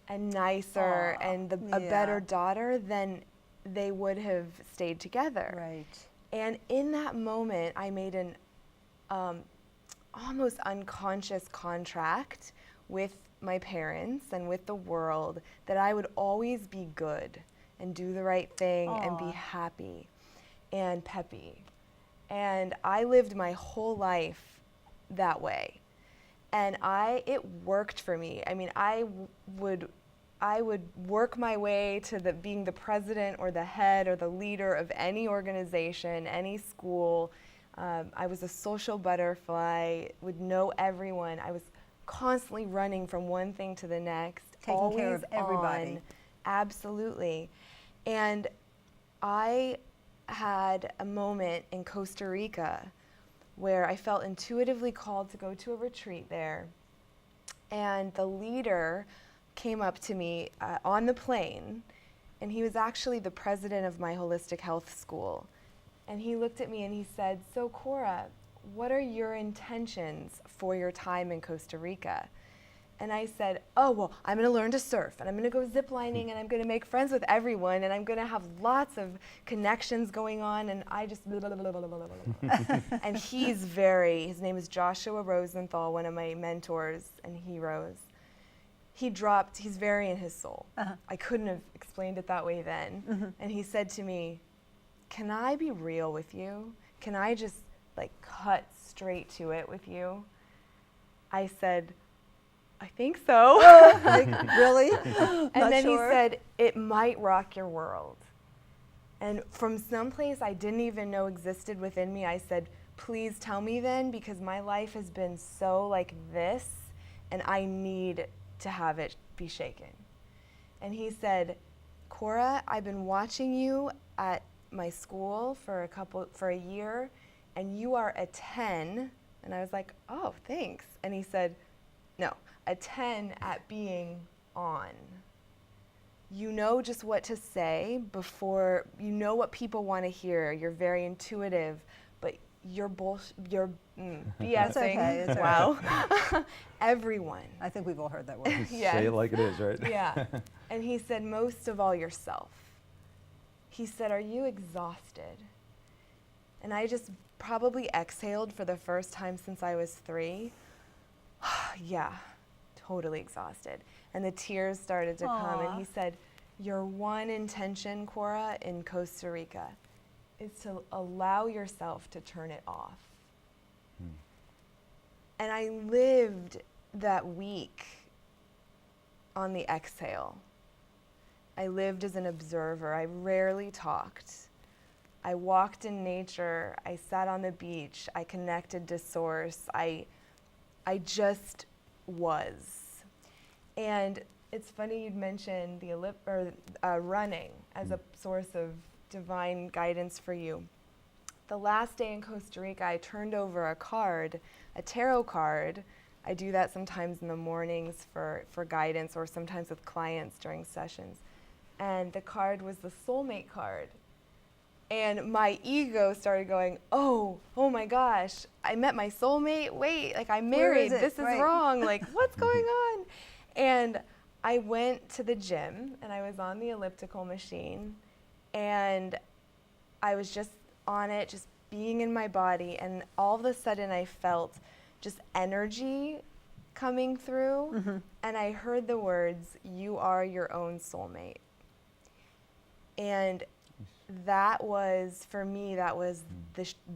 Speaker 2: and nicer and a better daughter, then they would have stayed together.
Speaker 1: Right.
Speaker 2: And in that moment, I made an almost unconscious contract with my parents and with the world that I would always be good and do the right thing and be happy and peppy. And I lived my whole life that way. And it worked for me. I mean, I would work my way to being the president or the head or the leader of any organization, any school. I was a social butterfly, would know everyone. I was constantly running from one thing to the next.
Speaker 1: Taking care of everybody.
Speaker 2: On. Absolutely. And I had a moment in Costa Rica where I felt intuitively called to go to a retreat there. And the leader came up to me on the plane, and he was actually the president of my holistic health school. And he looked at me and he said, "So Cora, what are your intentions for your time in Costa Rica?" And I said, "Oh, well, I'm going to learn to surf, and I'm going to go ziplining, and I'm going to make friends with everyone, and I'm going to have lots of connections going on." And I just blah, blah, blah, blah, blah, blah. And his name is Joshua Rosenthal, one of my mentors and heroes. He's very in his soul. I couldn't have explained it that way then. And he said to me, "Can I be real with you? Can I just cut straight to it with you?" I said, I think so.
Speaker 1: Like, really?
Speaker 2: And
Speaker 1: Not
Speaker 2: then
Speaker 1: sure?
Speaker 2: he said, it might rock your world. And from someplace I didn't even know existed within me, I said, please tell me then, because my life has been so like this, and I need to have it be shaken. And he said, Cora, I've been watching you at my school for a year, and you are a 10. And I was like, oh, thanks. And he said, no, a 10 at being on. You know just what to say before, you know what people want to hear. You're very intuitive, but you're BSing.
Speaker 1: It's okay, it's
Speaker 2: wow. Everyone.
Speaker 1: I think we've all heard that word.
Speaker 2: Yes.
Speaker 3: Say it like it is, right?
Speaker 2: Yeah. And he said, most of all yourself. He said, are you exhausted? And I just probably exhaled for the first time since I was 3. Yeah, totally exhausted. And the tears started to come, and he said, your one intention, Cora, in Costa Rica is to allow yourself to turn it off. And I lived that week on the exhale. I lived as an observer. I rarely talked. I walked in nature. I sat on the beach. I connected to source. I just was. And it's funny you'd mentioned the running as a source of divine guidance for you. The last day in Costa Rica, I turned over a card, a tarot card. I do that sometimes in the mornings for guidance, or sometimes with clients during sessions. And the card was the soulmate card. And my ego started going, oh my gosh, I met my soulmate. Wait, like I'm married. This is wrong. Like, what's going on? And I went to the gym, and I was on the elliptical machine, and I was just on it, just being in my body, and all of a sudden I felt just energy coming through, and I heard the words, you are your own soulmate. And that was, for me, that was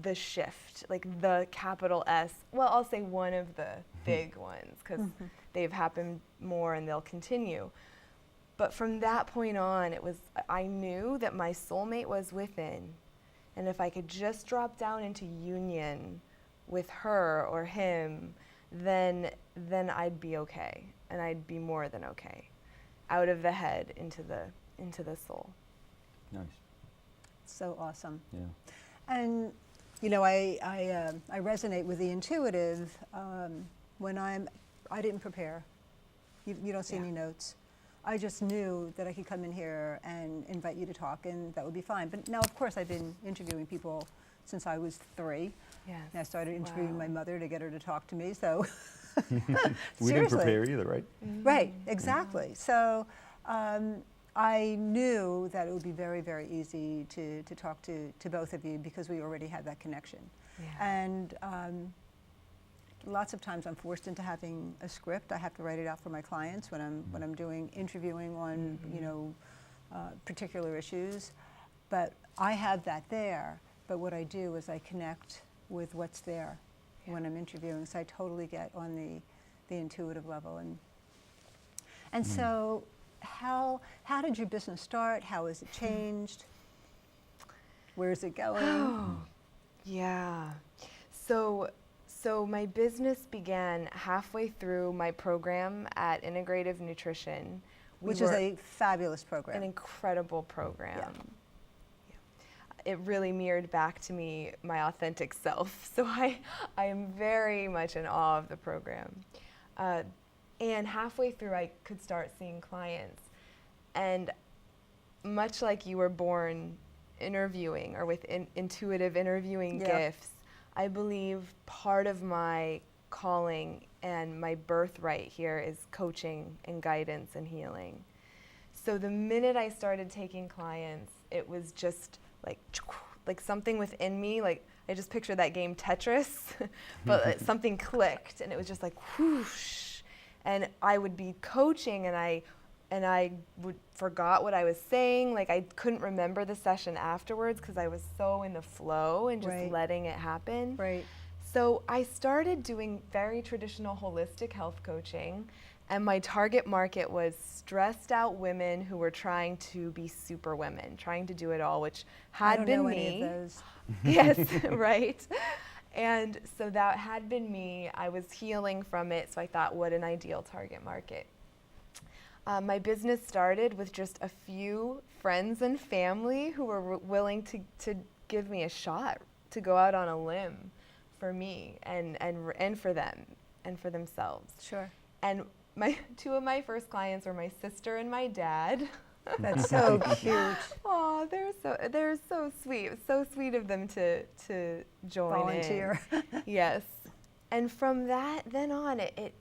Speaker 2: the shift, like the capital S. Well, I'll say one of the big ones, because they've happened more and they'll continue. But from that point on, I knew that my soulmate was within. And if I could just drop down into union with her or him, then I'd be okay. And I'd be more than okay. Out of the head into the soul.
Speaker 3: Nice.
Speaker 1: So awesome.
Speaker 3: Yeah.
Speaker 1: And you know, I resonate with the intuitive when I didn't prepare. You don't see any notes. I just knew that I could come in here and invite you to talk, and that would be fine. But now, of course, I've been interviewing people since I was 3.
Speaker 2: Yes.
Speaker 1: And I started interviewing my mother to get her to talk to me. So
Speaker 3: We didn't prepare either, right?
Speaker 1: Right, exactly. So I knew that it would be very, very easy to talk to both of you, because we already had that connection.
Speaker 2: Yeah.
Speaker 1: And lots of times I'm forced into having a script. I have to write it out for my clients when I'm doing interviewing on particular issues. But I have that there. But what I do is I connect with what's there when I'm interviewing. So I totally get on the intuitive level. And so how did your business start? How has it changed? Where is it going?
Speaker 2: Oh, yeah. So my business began halfway through my program at Integrative Nutrition.
Speaker 1: Which is a fabulous program.
Speaker 2: An incredible program.
Speaker 1: Yeah.
Speaker 2: It really mirrored back to me my authentic self. So I am very much in awe of the program. And halfway through, I could start seeing clients. And much like you were born interviewing or with intuitive interviewing gifts, I believe part of my calling and my birthright here is coaching and guidance and healing. So the minute I started taking clients, it was just like something within me, like I just pictured that game Tetris, but something clicked, and it was just like whoosh. And I would be coaching, and I would forgot what I was saying. Like I couldn't remember the session afterwards because I was so in the flow and just letting it happen.
Speaker 1: Right.
Speaker 2: So I started doing very traditional holistic health coaching, and my target market was stressed out women who were trying to be super women, trying to do it all, which
Speaker 1: I
Speaker 2: had
Speaker 1: don't
Speaker 2: been
Speaker 1: know
Speaker 2: me.
Speaker 1: any of those.
Speaker 2: Yes, right. And so that had been me. I was healing from it, so I thought, what an ideal target market. My business started with just a few friends and family who were willing to give me a shot, to go out on a limb for me and for them and for themselves.
Speaker 1: Sure.
Speaker 2: And two of my first clients were my sister and my dad.
Speaker 1: That's so cute.
Speaker 2: Oh, they're so sweet. It was so sweet of them to join
Speaker 1: Volunteer.
Speaker 2: in. Yes. And from that then on, it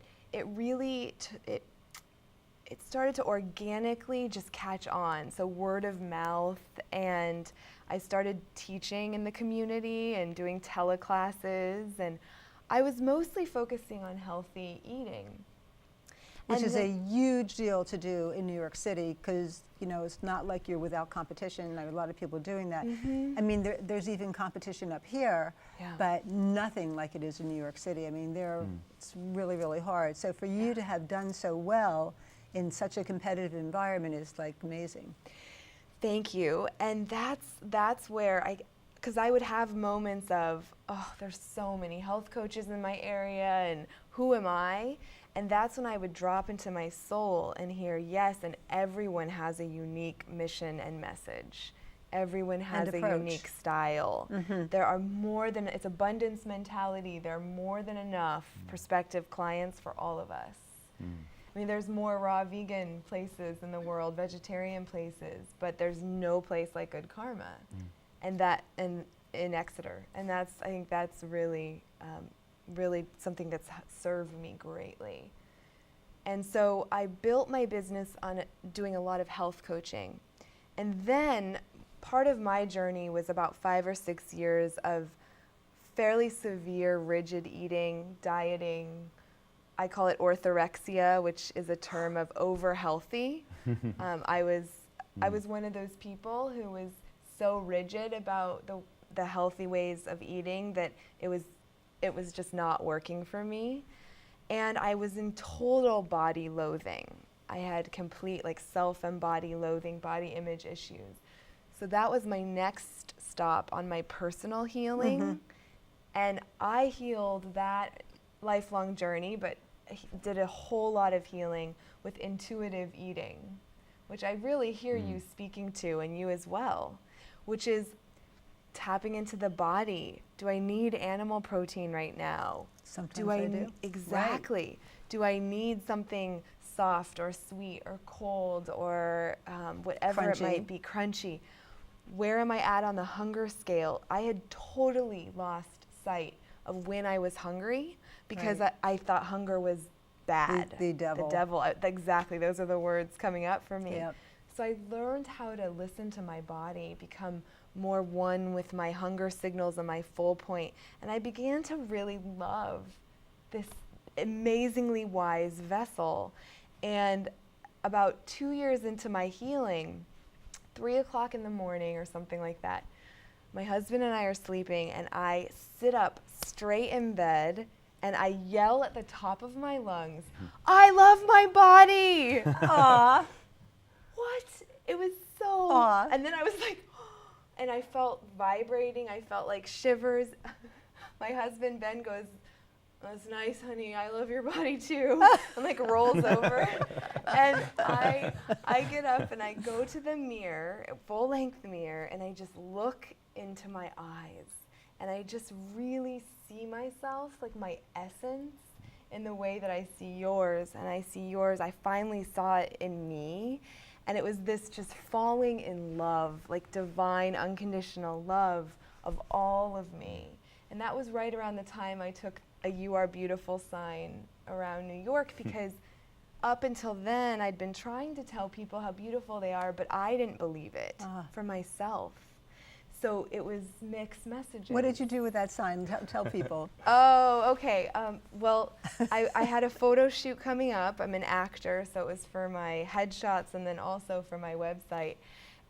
Speaker 2: really it started to organically just catch on. So word of mouth, and I started teaching in the community and doing teleclasses, and I was mostly focusing on healthy eating.
Speaker 1: Which
Speaker 2: And
Speaker 1: is a huge deal to do in New York City, because it's not like you're without competition. There are a lot of people doing that. I mean, there's even competition up here,
Speaker 2: Yeah.
Speaker 1: but nothing like it is in New York City. I mean, it's really, really hard. So for you to have done so well in such a competitive environment is like amazing.
Speaker 2: Thank you. And that's where because I would have moments of, oh, there's so many health coaches in my area, and who am I? And that's when I would drop into my soul and hear, yes, and everyone has a unique mission and message. Everyone has a unique style. There are more than, it's abundance mentality. There are more than enough prospective clients for all of us. I mean, there's more raw vegan places in the world, vegetarian places, but there's no place like Good Karma, and in Exeter. And I think that's really, really something that's served me greatly. And so I built my business on doing a lot of health coaching. And then part of my journey was about 5 or 6 years of fairly severe rigid eating, dieting. I call it orthorexia, which is a term of over healthy. I was one of those people who was so rigid about the healthy ways of eating that it was just not working for me. And I was in total body loathing. I had complete self and body loathing, body image issues. So that was my next stop on my personal healing. And I healed that lifelong journey, but did a whole lot of healing with intuitive eating, which I really hear you speaking to, and you as well, which is tapping into the body. Do I need animal protein right now?
Speaker 1: Sometimes I do.
Speaker 2: Exactly. Right. Do I need something soft or sweet or cold or whatever
Speaker 1: crunchy.
Speaker 2: It might be, crunchy? Where am I at on the hunger scale? I had totally lost sight of when I was hungry because I thought hunger was bad.
Speaker 1: The devil.
Speaker 2: The devil. Exactly. Those are the words coming up for me.
Speaker 1: Yep.
Speaker 2: So I learned how to listen to my body, become more one with my hunger signals and my full point. And I began to really love this amazingly wise vessel. And about 2 years into my healing, 3 o'clock in the morning or something like that, my husband and I are sleeping, and I sit up straight in bed and I yell at the top of my lungs, I love my body!
Speaker 1: Aw.
Speaker 2: What? It was so...
Speaker 1: Aw.
Speaker 2: And then I was like, and I felt vibrating. I felt like shivers. My husband, Ben, goes, that's nice, honey. I love your body, too. And rolls over. And I get up and I go to the mirror, full-length mirror, and I just look into my eyes. And I just really see myself, my essence, in the way that I see yours. And I see yours. I finally saw it in me. And it was this just falling in love, divine, unconditional love of all of me. And that was right around the time I took a You Are Beautiful sign around New York, because up until then, I'd been trying to tell people how beautiful they are, but I didn't believe it for myself. So it was mixed messages.
Speaker 1: What did you do with that sign? Tell people.
Speaker 2: Oh, okay. Well, I had a photo shoot coming up. I'm an actor, so it was for my headshots and then also for my website.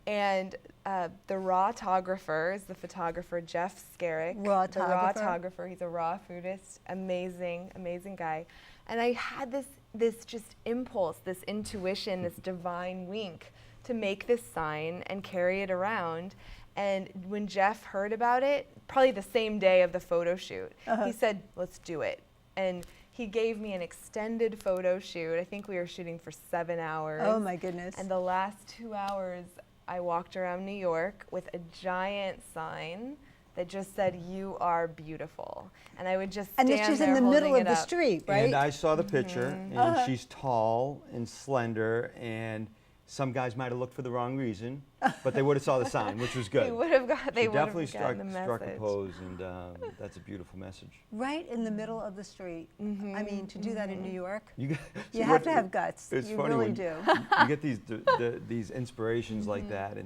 Speaker 2: And the rawtographer is the photographer Jeff Scarrick.
Speaker 1: Rawtographer?
Speaker 2: The rawtographer. He's a raw foodist. Amazing, amazing guy. And I had this just impulse, this intuition, this divine wink to make this sign and carry it around. And when Jeff heard about it, probably the same day of the photo shoot, he said, let's do it. And he gave me an extended photo shoot. I think we were shooting for 7 hours.
Speaker 1: Oh my goodness.
Speaker 2: And the last 2 hours, I walked around New York with a giant sign that just said, "You are beautiful." And I would just stand
Speaker 1: And she's
Speaker 2: there
Speaker 1: in the middle
Speaker 2: holding
Speaker 1: of
Speaker 2: it
Speaker 1: the
Speaker 2: up.
Speaker 1: street, right?
Speaker 3: And I saw the picture, and she's tall and slender, and some guys might have looked for the wrong reason, but they would have saw the sign, which was good.
Speaker 2: They would have got. They
Speaker 3: She
Speaker 2: would
Speaker 3: definitely
Speaker 2: have gotten the
Speaker 3: struck a
Speaker 2: message.
Speaker 3: pose, and that's a beautiful message.
Speaker 1: Right in the middle of the street. I mean, to do that in New York,
Speaker 3: You, get-
Speaker 1: you
Speaker 3: see,
Speaker 1: have
Speaker 3: what-
Speaker 1: to have guts.
Speaker 3: It's
Speaker 1: You
Speaker 3: funny
Speaker 1: really
Speaker 3: when
Speaker 1: do.
Speaker 3: You get these inspirations like that,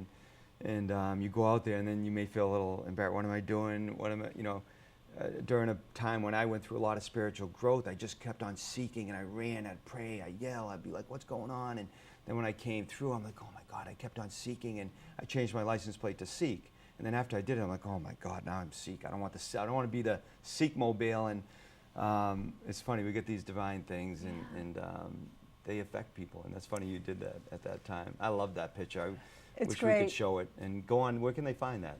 Speaker 3: and you go out there, and then you may feel a little embarrassed. What am I doing? What am I? You know, during a time when I went through a lot of spiritual growth, I just kept on seeking, and I ran, I'd pray, I'd yell, I'd be like, "What's going on?" And then when I came through, I'm like, "Oh my God!" I kept on seeking, and I changed my license plate to Seek. And then after I did it, I'm like, "Oh my God! Now I'm Seek. I don't want I don't want to be the Seek mobile." And it's funny, we get these divine things, and they affect people, and that's funny you did that at that time. I love that picture. I wish we
Speaker 1: great.
Speaker 3: could show it. And go on, where can they find that?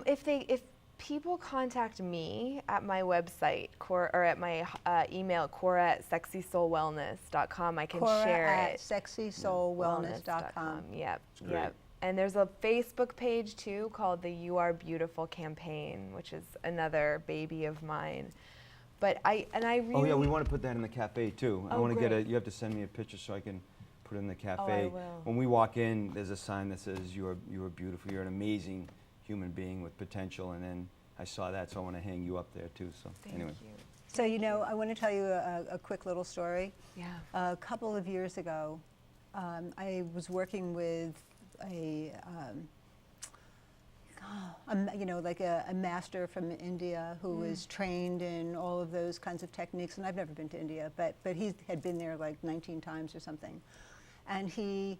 Speaker 2: If people contact me at my website, Cora, or at my email, Cora@sexysoulwellness.com, I can
Speaker 1: Cora
Speaker 2: share
Speaker 1: at
Speaker 2: it.
Speaker 1: sexysoulwellness.com.
Speaker 2: Yep,
Speaker 3: great.
Speaker 2: yep. And there's a Facebook page too called the You Are Beautiful campaign, which is another baby of mine. But I really.
Speaker 3: Oh yeah, we want to put that in the cafe too. I
Speaker 2: Oh,
Speaker 3: want to get
Speaker 2: great.
Speaker 3: You have to send me a picture so I can put it in the cafe.
Speaker 2: will.
Speaker 3: When we walk in, there's a sign that says you are beautiful. You're an amazing human being with potential. And then I saw that, so I want to hang you up there too. So
Speaker 2: Thank
Speaker 3: anyway.
Speaker 2: you.
Speaker 1: So, you know, I want to tell you a quick little story.
Speaker 2: Yeah.
Speaker 1: A couple of years ago, I was working with you know, like a master from India who was trained in all of those kinds of techniques. And I've never been to India, but he had been there like 19 times or something. And he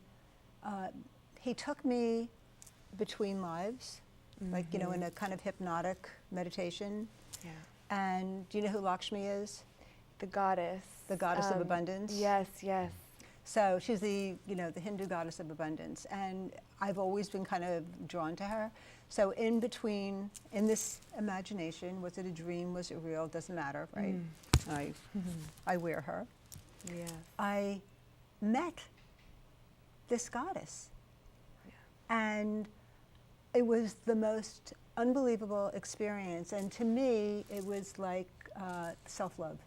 Speaker 1: took me between lives, like, you know, in a kind of hypnotic meditation.
Speaker 2: Yeah.
Speaker 1: And do you know who Lakshmi is?
Speaker 2: The goddess.
Speaker 1: The goddess of abundance?
Speaker 2: Yes, yes.
Speaker 1: So she's the Hindu goddess of abundance, and I've always been kind of drawn to her. So in this imagination, was it a dream, was it real, doesn't matter, right? I wear her.
Speaker 2: Yes.
Speaker 1: I met this goddess, and it was the most unbelievable experience. And to me, it was like self-love,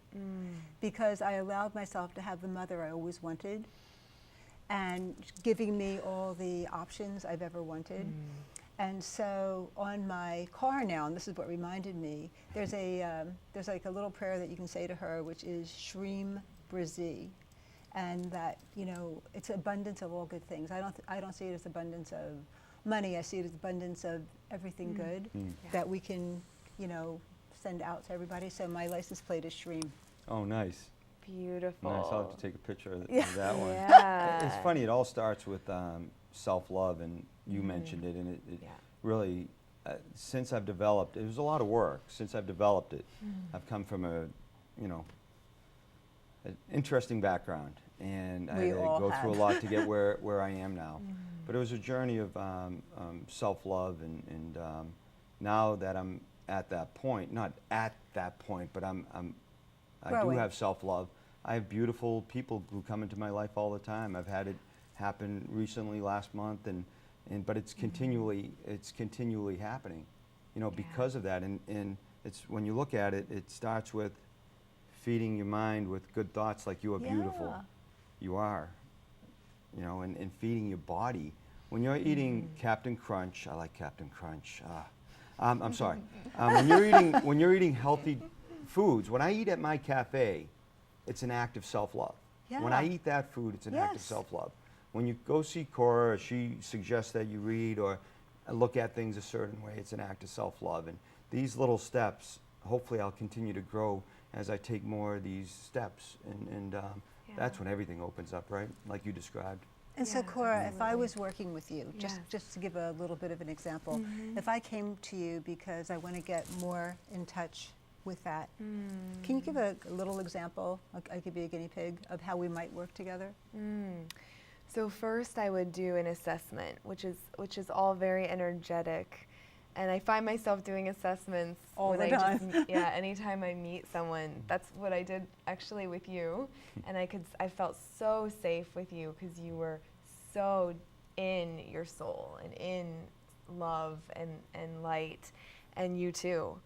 Speaker 1: because I allowed myself to have the mother I always wanted, and giving me all the options I've ever wanted. And so on my car now, and this is what reminded me, there's like a little prayer that you can say to her, which is Shreem Brazi, and that, you know, it's abundance of all good things. I don't see it as abundance of money. I see it as abundance of everything good that we can, you know, send out to everybody. So my license plate is Shreem.
Speaker 3: Oh, nice.
Speaker 2: Beautiful.
Speaker 3: Nice. I'll have to take a picture of that one.
Speaker 2: Yeah.
Speaker 3: It's funny. It all starts with self-love, and you mentioned it, and it really, since I've developed, it was a lot of work. Since I've developed it, I've come from an interesting background, and I had to go through a lot to get where I am now. But it was a journey of self-love, and now that I'm at that point, not at that point, but I do
Speaker 1: Growing.
Speaker 3: have self-love. I have beautiful people who come into my life all the time. I've had it happen recently last month, but it's continually happening, you know, because of that. And it's, when you look at it, it starts with feeding your mind with good thoughts, like you are beautiful. You are, you know, and feeding your body. When you're eating Captain Crunch, I like Captain Crunch. I'm sorry. When you're eating healthy foods, when I eat at my cafe, it's an act of self-love. When I eat that food, it's an act of self-love. When you go see Cora, or she suggests that you read or look at things a certain way, it's an act of self-love. And these little steps, hopefully I'll continue to grow as I take more of these steps. And that's when everything opens up, right? Like you described.
Speaker 1: And so,
Speaker 2: Yeah,
Speaker 1: Cora, if I
Speaker 2: absolutely.
Speaker 1: was working with you,
Speaker 2: Yes.
Speaker 1: just to give a little bit of an example,
Speaker 2: Mhm.
Speaker 1: if I came to you because I want to get more in touch with that, can you give a little example? I'll give you a guinea pig of how we might work together.
Speaker 2: So first I would do an assessment, which is all very energetic. And I find myself doing assessments
Speaker 1: All
Speaker 2: when
Speaker 1: the
Speaker 2: I
Speaker 1: time.
Speaker 2: just anytime I meet someone. That's what I did actually with you. And I felt so safe with you because you were so in your soul and in love and light, and you too.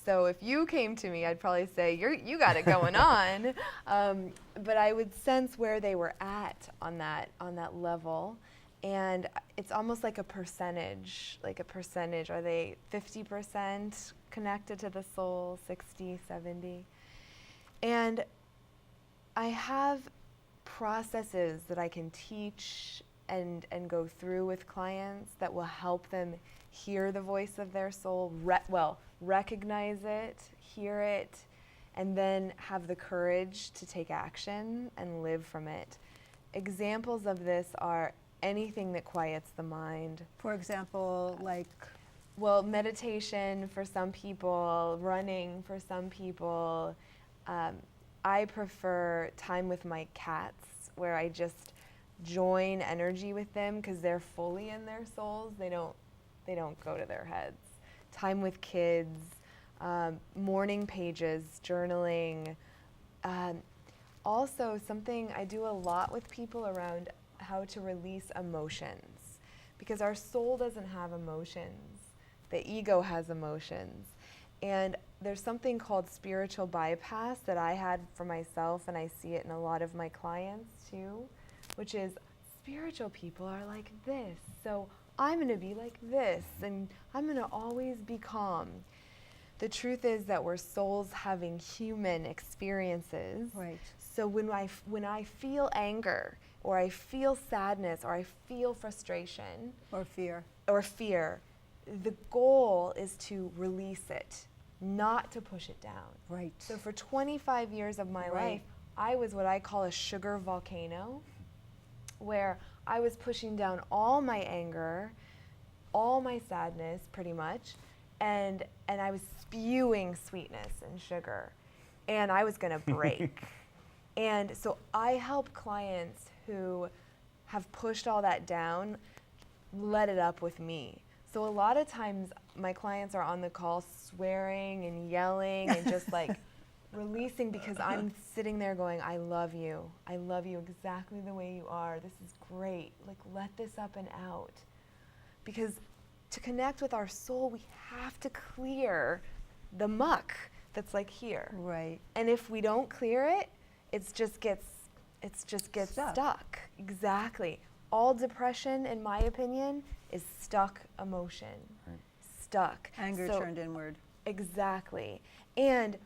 Speaker 2: So if you came to me, I'd probably say, you got it going on. But I would sense where they were at on that level. And it's almost like a percentage. Are they 50% connected to the soul, 60, 70? And I have processes that I can teach and go through with clients that will help them hear the voice of their soul, recognize it, hear it, and then have the courage to take action and live from it. Examples of this are anything that quiets the mind.
Speaker 1: For example, like,
Speaker 2: Well, meditation for some people, running for some people. I prefer time with my cats where I just join energy with them because they're fully in their souls. They don't go to their heads. Time with kids, morning pages, journaling. Also, something I do a lot with people around how to release emotions, because our soul doesn't have emotions. The ego has emotions. And there's something called spiritual bypass that I had for myself, and I see it in a lot of my clients too, which is spiritual people are like this, so I'm going to be like this, and I'm going to always be calm. The truth is that we're souls having human experiences.
Speaker 1: right.
Speaker 2: So when I feel anger, or I feel sadness, or I feel frustration,
Speaker 1: Or fear.
Speaker 2: the goal is to release it, not to push it down.
Speaker 1: Right.
Speaker 2: So for 25 years of my
Speaker 1: Right.
Speaker 2: life, I was what I call a sugar volcano, where I was pushing down all my anger, all my sadness, pretty much, and I was spewing sweetness and sugar, and I was going to break. And so I help clients who have pushed all that down let it up with me. So a lot of times my clients are on the call swearing and yelling and just like releasing, because I'm sitting there going, I love you. I love you exactly the way you are. This is great. Like, let this up and out. Because to connect with our soul, we have to clear the muck that's like here.
Speaker 1: Right.
Speaker 2: And if we don't clear it, it just gets
Speaker 1: Stuck.
Speaker 2: stuck. Exactly. All depression, in my opinion, is stuck emotion.
Speaker 3: Right.
Speaker 2: Stuck.
Speaker 1: Anger
Speaker 2: So-
Speaker 1: turned inward.
Speaker 2: Exactly. And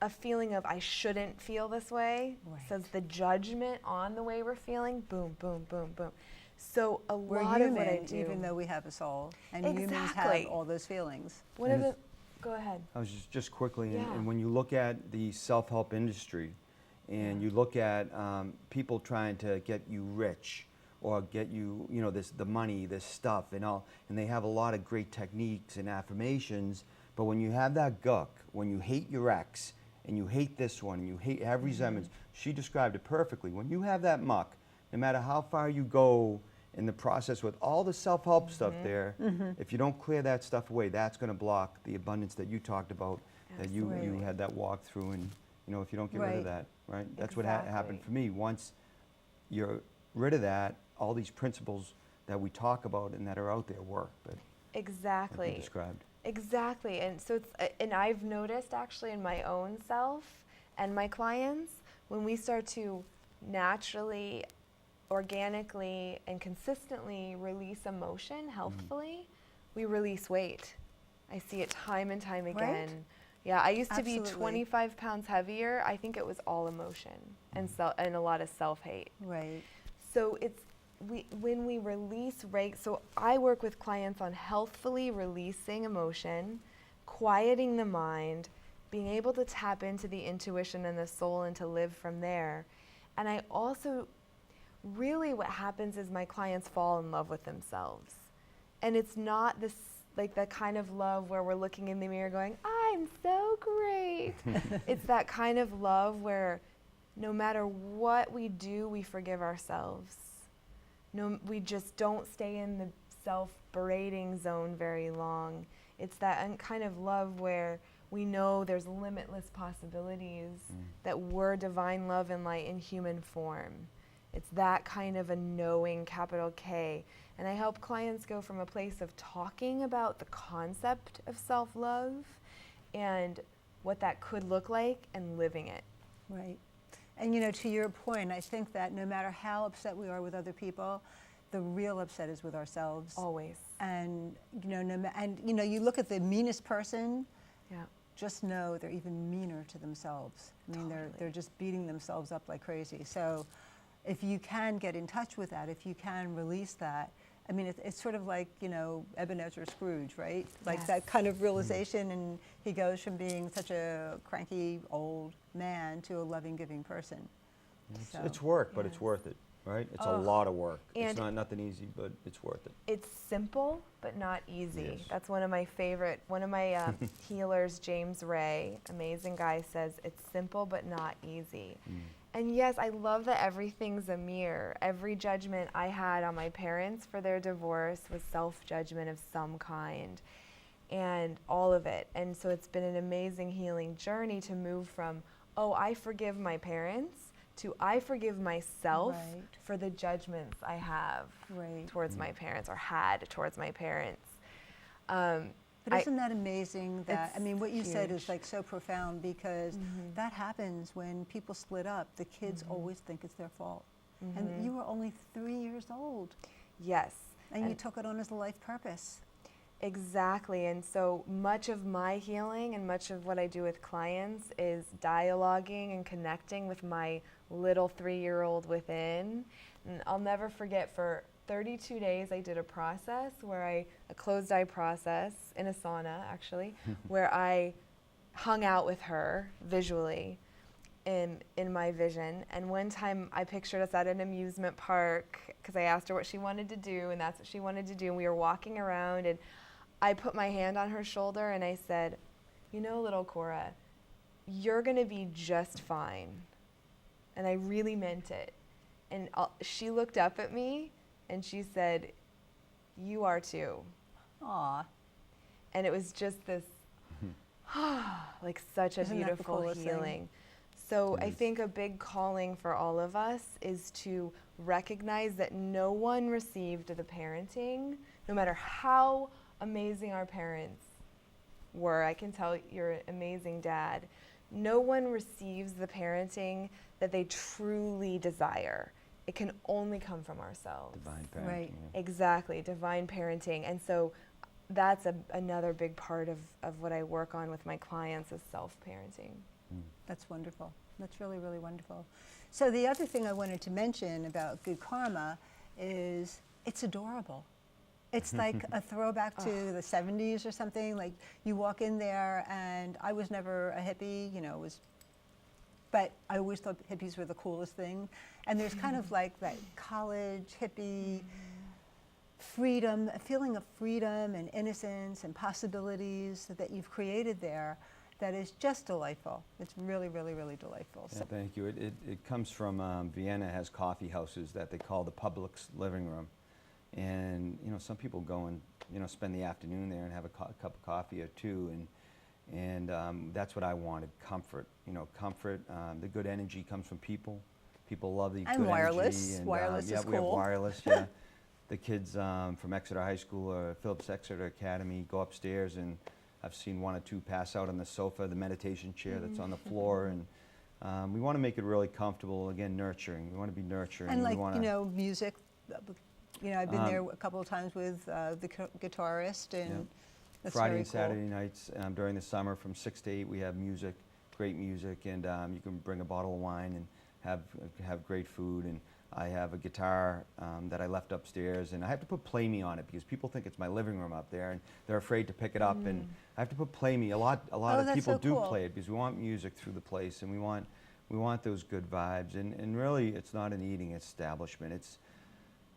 Speaker 2: a feeling of I shouldn't feel this way.
Speaker 1: Right.
Speaker 2: So it's the judgment on the way we're feeling. Boom, boom, boom, boom. So a
Speaker 1: We're
Speaker 2: lot of what I
Speaker 1: human,
Speaker 2: do.
Speaker 1: even though we have a soul. And humans have
Speaker 2: Exactly.
Speaker 1: all those feelings.
Speaker 2: One
Speaker 3: And
Speaker 2: of the, go ahead.
Speaker 3: I was just quickly,
Speaker 2: Yeah.
Speaker 3: and when you look at the self-help industry, and you look at people trying to get you rich, or get you, the money, this stuff, and all, and they have a lot of great techniques and affirmations. But when you have that guck, when you hate your ex, and you hate this one, and you have resentments, she described it perfectly. When you have that muck, no matter how far you go in the process with all the self-help stuff there, if you don't clear that stuff away, that's going to block the abundance that you talked about, that you
Speaker 2: Absolutely.
Speaker 3: had that walk through. And if you don't get rid
Speaker 1: Right.
Speaker 3: of that, right? That's what happened
Speaker 2: Exactly.
Speaker 3: for me. Once you're rid of that, all these principles that we talk about and that are out there work, but like you
Speaker 2: Exactly.
Speaker 3: described.
Speaker 2: Exactly. And so and I've noticed actually in my own self and my clients, when we start to naturally, organically, and consistently release emotion healthfully, we release weight. I see it time and time again. Yeah, I used to be
Speaker 1: Absolutely.
Speaker 2: 25 pounds heavier. I think it was all emotion and and a lot of self-hate.
Speaker 1: Right.
Speaker 2: So when we release so I work with clients on healthfully releasing emotion, quieting the mind, being able to tap into the intuition and the soul and to live from there. And I also really what happens is my clients fall in love with themselves. And it's not this, like the kind of love where we're looking in the mirror going, I'm so great. It's that kind of love where no matter what we do, we forgive ourselves. No, we just don't stay in the self-berating zone very long. It's that kind of love where we know there's limitless possibilities, that we're divine love and light in human form. It's that kind of a knowing, capital K. And I help clients go from a place of talking about the concept of self-love and what that could look like and living it.
Speaker 1: Right. And you know, to your point, I think that no matter how upset we are with other people, the real upset is with ourselves.
Speaker 2: Always.
Speaker 1: And you know, you look at the meanest person,
Speaker 2: Yeah.
Speaker 1: just know they're even meaner to themselves. I mean, they're just beating themselves up like crazy. So if you can get in touch with that, if you can release that, I mean, it's sort of like, you know, Ebenezer Scrooge, right? Like that kind of realization, and he goes from being such a cranky old man to a loving, giving person.
Speaker 3: It's work, but it's worth it, right? It's a lot of work. It's not nothing easy, but it's worth it.
Speaker 2: It's simple, but not easy.
Speaker 3: Yes.
Speaker 2: That's one of my healers, James Ray, amazing guy, says it's simple, but not easy. And yes, I love that everything's a mirror. Every judgment I had on my parents for their divorce was self-judgment of some kind, and all of it. And so it's been an amazing healing journey to move from, oh, I forgive my parents, to I forgive myself for the judgments I have towards my parents or had towards my parents.
Speaker 1: But isn't that amazing that, I mean, what you said
Speaker 2: huge.
Speaker 1: is like so profound, because that happens when people split up. The kids always think it's their fault. And you were only 3 years old.
Speaker 2: Yes.
Speaker 1: And you took it on as a life purpose.
Speaker 2: Exactly. And so much of my healing and much of what I do with clients is dialoguing and connecting with my little 3-year-old within. And I'll never forget, for 32 days I did a process where a closed eye process in a sauna, actually, where I hung out with her visually in my vision. And one time I pictured us at an amusement park because I asked her what she wanted to do, and that's what she wanted to do. And we were walking around, and I put my hand on her shoulder and I said, you know, little Cora, you're going to be just fine. And I really meant it. And she looked up at me and she said, you are too.
Speaker 1: Aw.
Speaker 2: And it was just this, like such a
Speaker 1: Isn't that the
Speaker 2: beautiful
Speaker 1: coolest thing?
Speaker 2: healing. So I think a big calling for all of us is to recognize that no one received the parenting, no matter how amazing our parents were. I can tell you're an amazing dad. No one receives the parenting that they truly desire. It can only come from ourselves.
Speaker 3: Divine parenting.
Speaker 1: Right.
Speaker 3: Yeah.
Speaker 2: Exactly, divine parenting. And so that's another big part of what I work on with my clients is self-parenting.
Speaker 1: That's wonderful. That's really, really wonderful. So the other thing I wanted to mention about Good Karma is it's adorable. It's like a throwback to the 70s or something. Like you walk in there, and I was never a hippie, you know, but I always thought hippies were the coolest thing. And there's kind of like that college hippie freedom, a feeling of freedom and innocence and possibilities that you've created there that is just delightful. It's really, really, really delightful.
Speaker 3: Yeah,
Speaker 1: So,
Speaker 3: thank you. It comes from Vienna has coffee houses that they call the public's living room. And, you know, some people go and, you know, spend the afternoon there and have a cup of coffee or two. And that's what I wanted, comfort. You know, comfort. The good energy comes from people. People love the
Speaker 1: And
Speaker 3: good
Speaker 1: wireless.
Speaker 3: energy.
Speaker 1: Wireless
Speaker 3: yeah,
Speaker 1: is
Speaker 3: we have
Speaker 1: cool.
Speaker 3: wireless, yeah. The kids from Exeter High School or Phillips Exeter Academy go upstairs, and I've seen 1 or 2 pass out on the sofa, the meditation chair that's on the floor. And we want to make it really comfortable, again, nurturing. We want to be nurturing.
Speaker 1: and
Speaker 3: We
Speaker 1: like,
Speaker 3: wanna,
Speaker 1: you know, music. You know, I've been there a couple of times with the guitarist, and that's
Speaker 3: Friday
Speaker 1: very
Speaker 3: and
Speaker 1: cool.
Speaker 3: Saturday nights during the summer from 6 to 8 we have music, great music, and you can bring a bottle of wine and have great food. And I have a guitar that I left upstairs, and I have to put Play Me on it because people think it's my living room up there, and they're afraid to pick it up. And I have to put Play Me. A lot of
Speaker 1: that's
Speaker 3: people
Speaker 1: so
Speaker 3: do
Speaker 1: cool.
Speaker 3: play it because we want music through the place, and we want We want those good vibes, and really, it's not an eating establishment.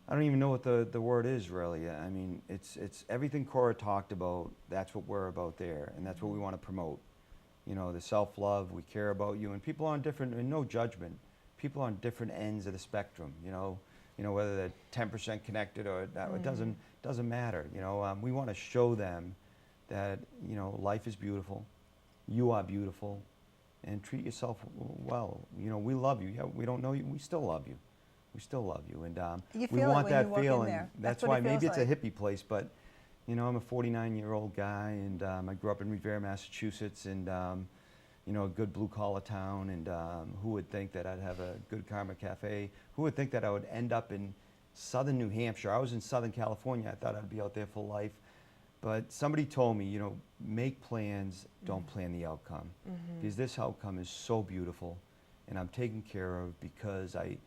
Speaker 3: I don't even know what the word is really. I mean, it's everything Cora talked about. That's what we're about there, and that's what we want to promote. You know, the self-love. We care about you, and people on different, and no judgment. People on different ends of the spectrum. You know, whether they're 10% connected or that, it doesn't matter. You know, we want to show them that life is beautiful. You are beautiful. And treat yourself well. You know, we love you. Yeah, we don't know you. We still love you. We still love you. And
Speaker 1: You
Speaker 3: we
Speaker 1: feel
Speaker 3: want
Speaker 1: it when
Speaker 3: that
Speaker 1: you walk in
Speaker 3: feeling.
Speaker 1: there.
Speaker 3: That's
Speaker 1: what
Speaker 3: why
Speaker 1: it
Speaker 3: maybe
Speaker 1: feels
Speaker 3: it's
Speaker 1: like.
Speaker 3: a hippie place, but I'm a 49-year-old guy, and I grew up in Revere, Massachusetts, and a good blue-collar town. And who would think that I'd have a Good Karma Cafe? Who would think that I would end up in southern New Hampshire? I was in Southern California. I thought I'd be out there for life. But somebody told me, make plans, don't plan the outcome. Because this outcome is so beautiful, and I'm taken care of because I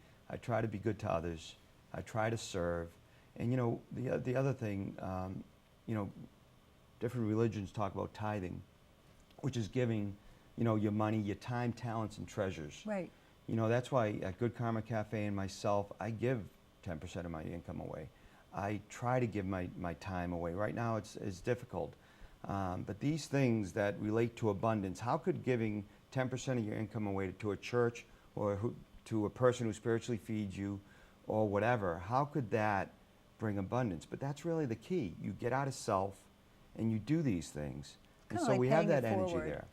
Speaker 3: try to be good to others. I try to serve. And, the other thing, different religions talk about tithing, which is giving, your money, your time, talents, and treasures.
Speaker 1: Right.
Speaker 3: That's why at Good Karma Cafe and myself, I give 10% of my income away. I try to give my time away. Right now it's difficult. But these things that relate to abundance, how could giving 10% of your income away to a church or to a person who spiritually feeds you or whatever, how could that bring abundance? But that's really the key. You get out of self and you do these things. And
Speaker 1: Kinda
Speaker 3: so
Speaker 1: like
Speaker 3: we have
Speaker 1: paying
Speaker 3: that
Speaker 1: it
Speaker 3: energy
Speaker 1: forward.
Speaker 3: there.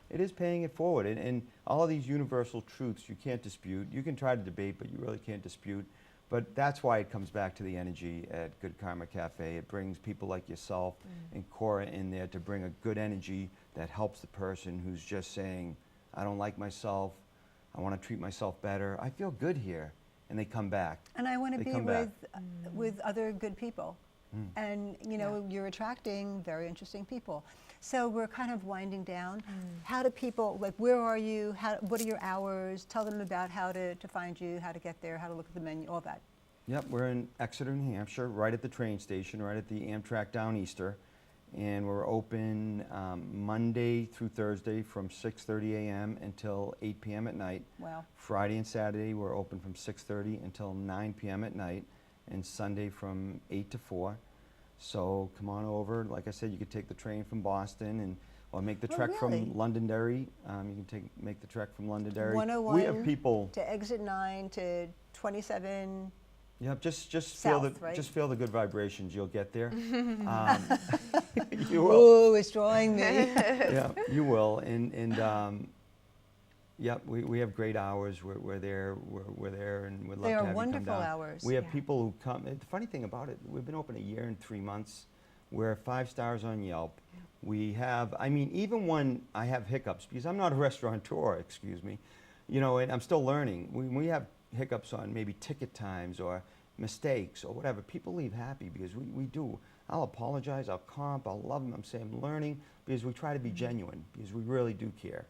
Speaker 3: It is paying it forward. And all of these universal truths you can't dispute. You can try to debate, but you really can't dispute. But that's why it comes back to the energy at Good Karma Cafe. It brings people like yourself and Cora in there to bring a good energy that helps the person who's just saying, I don't like myself, I want to treat myself better, I feel good here. And they come back.
Speaker 1: And I want to
Speaker 3: They
Speaker 1: be
Speaker 3: come
Speaker 1: with other good people. And, you're attracting very interesting people. So we're kind of winding down. How do people, where are you? What are your hours? Tell them about how to find you, how to get there, how to look at the menu, all that.
Speaker 3: Yep, we're in Exeter, New Hampshire, right at the train station, right at the Amtrak Downeaster. And we're open Monday through Thursday from 6:30 a.m. until 8 p.m. at night.
Speaker 1: Wow.
Speaker 3: Friday and Saturday we're open from 6:30 until 9 p.m. at night, and Sunday from 8 to 4. So come on over. Like I said, you could take the train from Boston or make the trek
Speaker 1: really?
Speaker 3: from Londonderry. You can make the trek from Londonderry.
Speaker 1: 101
Speaker 3: We have people.
Speaker 1: to exit 9 to 27.
Speaker 3: Yep, just
Speaker 1: South, right?
Speaker 3: just feel the good vibrations. You'll get there. You will.
Speaker 1: Ooh, it's drawing me.
Speaker 3: Yeah, you will. And yep, we have great hours. We're there. We're there, and we'd love
Speaker 1: They
Speaker 3: to
Speaker 1: are
Speaker 3: have
Speaker 1: wonderful
Speaker 3: you come down.
Speaker 1: hours.
Speaker 3: We have
Speaker 2: Yeah.
Speaker 3: people who come. The funny thing about it, we've been open a year and 3 months. We're 5 stars on Yelp. We have. I mean, even when I have hiccups, because I'm not a restaurateur, excuse me, and I'm still learning. When we have hiccups on maybe ticket times or mistakes or whatever, people leave happy because we do. I'll apologize, I'll comp, I'll love them, I'm saying I'm learning, because we try to be genuine, because we really do care.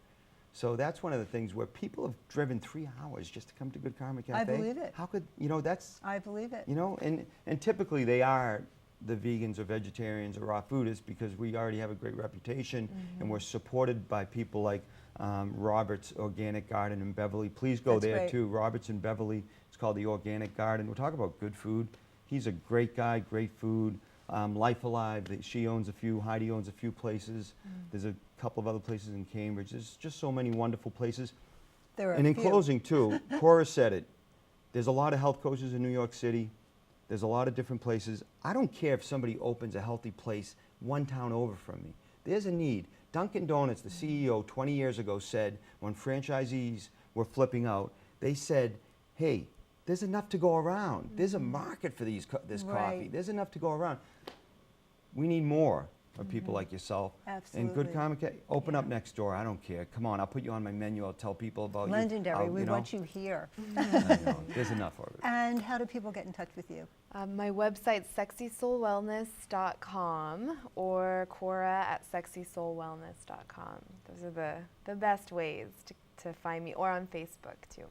Speaker 3: So that's one of the things where people have driven 3 hours just to come to Good Karma Cafe.
Speaker 1: I believe it.
Speaker 3: How could, that's,
Speaker 1: I believe it.
Speaker 3: and typically they are the vegans or vegetarians or raw foodists, because we already have a great reputation and we're supported by people like Robert's Organic Garden in Beverly. Please go
Speaker 1: That's
Speaker 3: there
Speaker 1: great.
Speaker 3: too. Robert's in Beverly. It's called the Organic Garden. We're talking about good food. He's a great guy, great food. Life Alive, she owns a few. Heidi owns a few places. There's a couple of other places in Cambridge. There's just so many wonderful places.
Speaker 1: There are
Speaker 3: And
Speaker 1: a
Speaker 3: in
Speaker 1: few.
Speaker 3: closing too, Cora said it. There's a lot of health coaches in New York City. There's a lot of different places. I don't care if somebody opens a healthy place one town over from me. There's a need. Dunkin' Donuts, the CEO 20 years ago said, when franchisees were flipping out, they said, hey, there's enough to go around. There's a market for this coffee.
Speaker 1: Right.
Speaker 3: There's enough to go around. We need more of people like yourself. And Good
Speaker 1: Absolutely.
Speaker 3: Karma, open up next door. I don't care. Come on, I'll put you on my menu. I'll tell people about
Speaker 1: Legendary.
Speaker 3: you.
Speaker 1: We want you here.
Speaker 3: I know. There's enough of it.
Speaker 1: And how do people get in touch with you?
Speaker 2: My website's sexysoulwellness.com or Cora at sexysoulwellness.com. Those are the best ways to find me, or on Facebook too.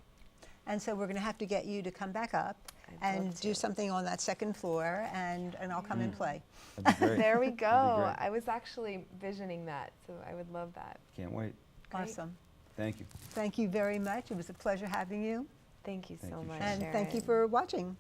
Speaker 1: And so we're going to have to get you to come back up
Speaker 2: I'd
Speaker 1: and
Speaker 2: love
Speaker 1: do
Speaker 2: to.
Speaker 1: something on that second floor, and I'll come and play.
Speaker 3: That'd be great.
Speaker 2: There we
Speaker 3: That'd be
Speaker 2: go.
Speaker 3: great.
Speaker 2: I was actually visioning that, so I would love that.
Speaker 3: Can't wait.
Speaker 2: Great.
Speaker 1: Awesome.
Speaker 3: Thank you.
Speaker 1: Thank you very much. It was a pleasure having you.
Speaker 2: Thank you so
Speaker 3: Thank you,
Speaker 2: much,
Speaker 3: Sharon.
Speaker 1: And thank you
Speaker 2: Sharon.
Speaker 1: for watching.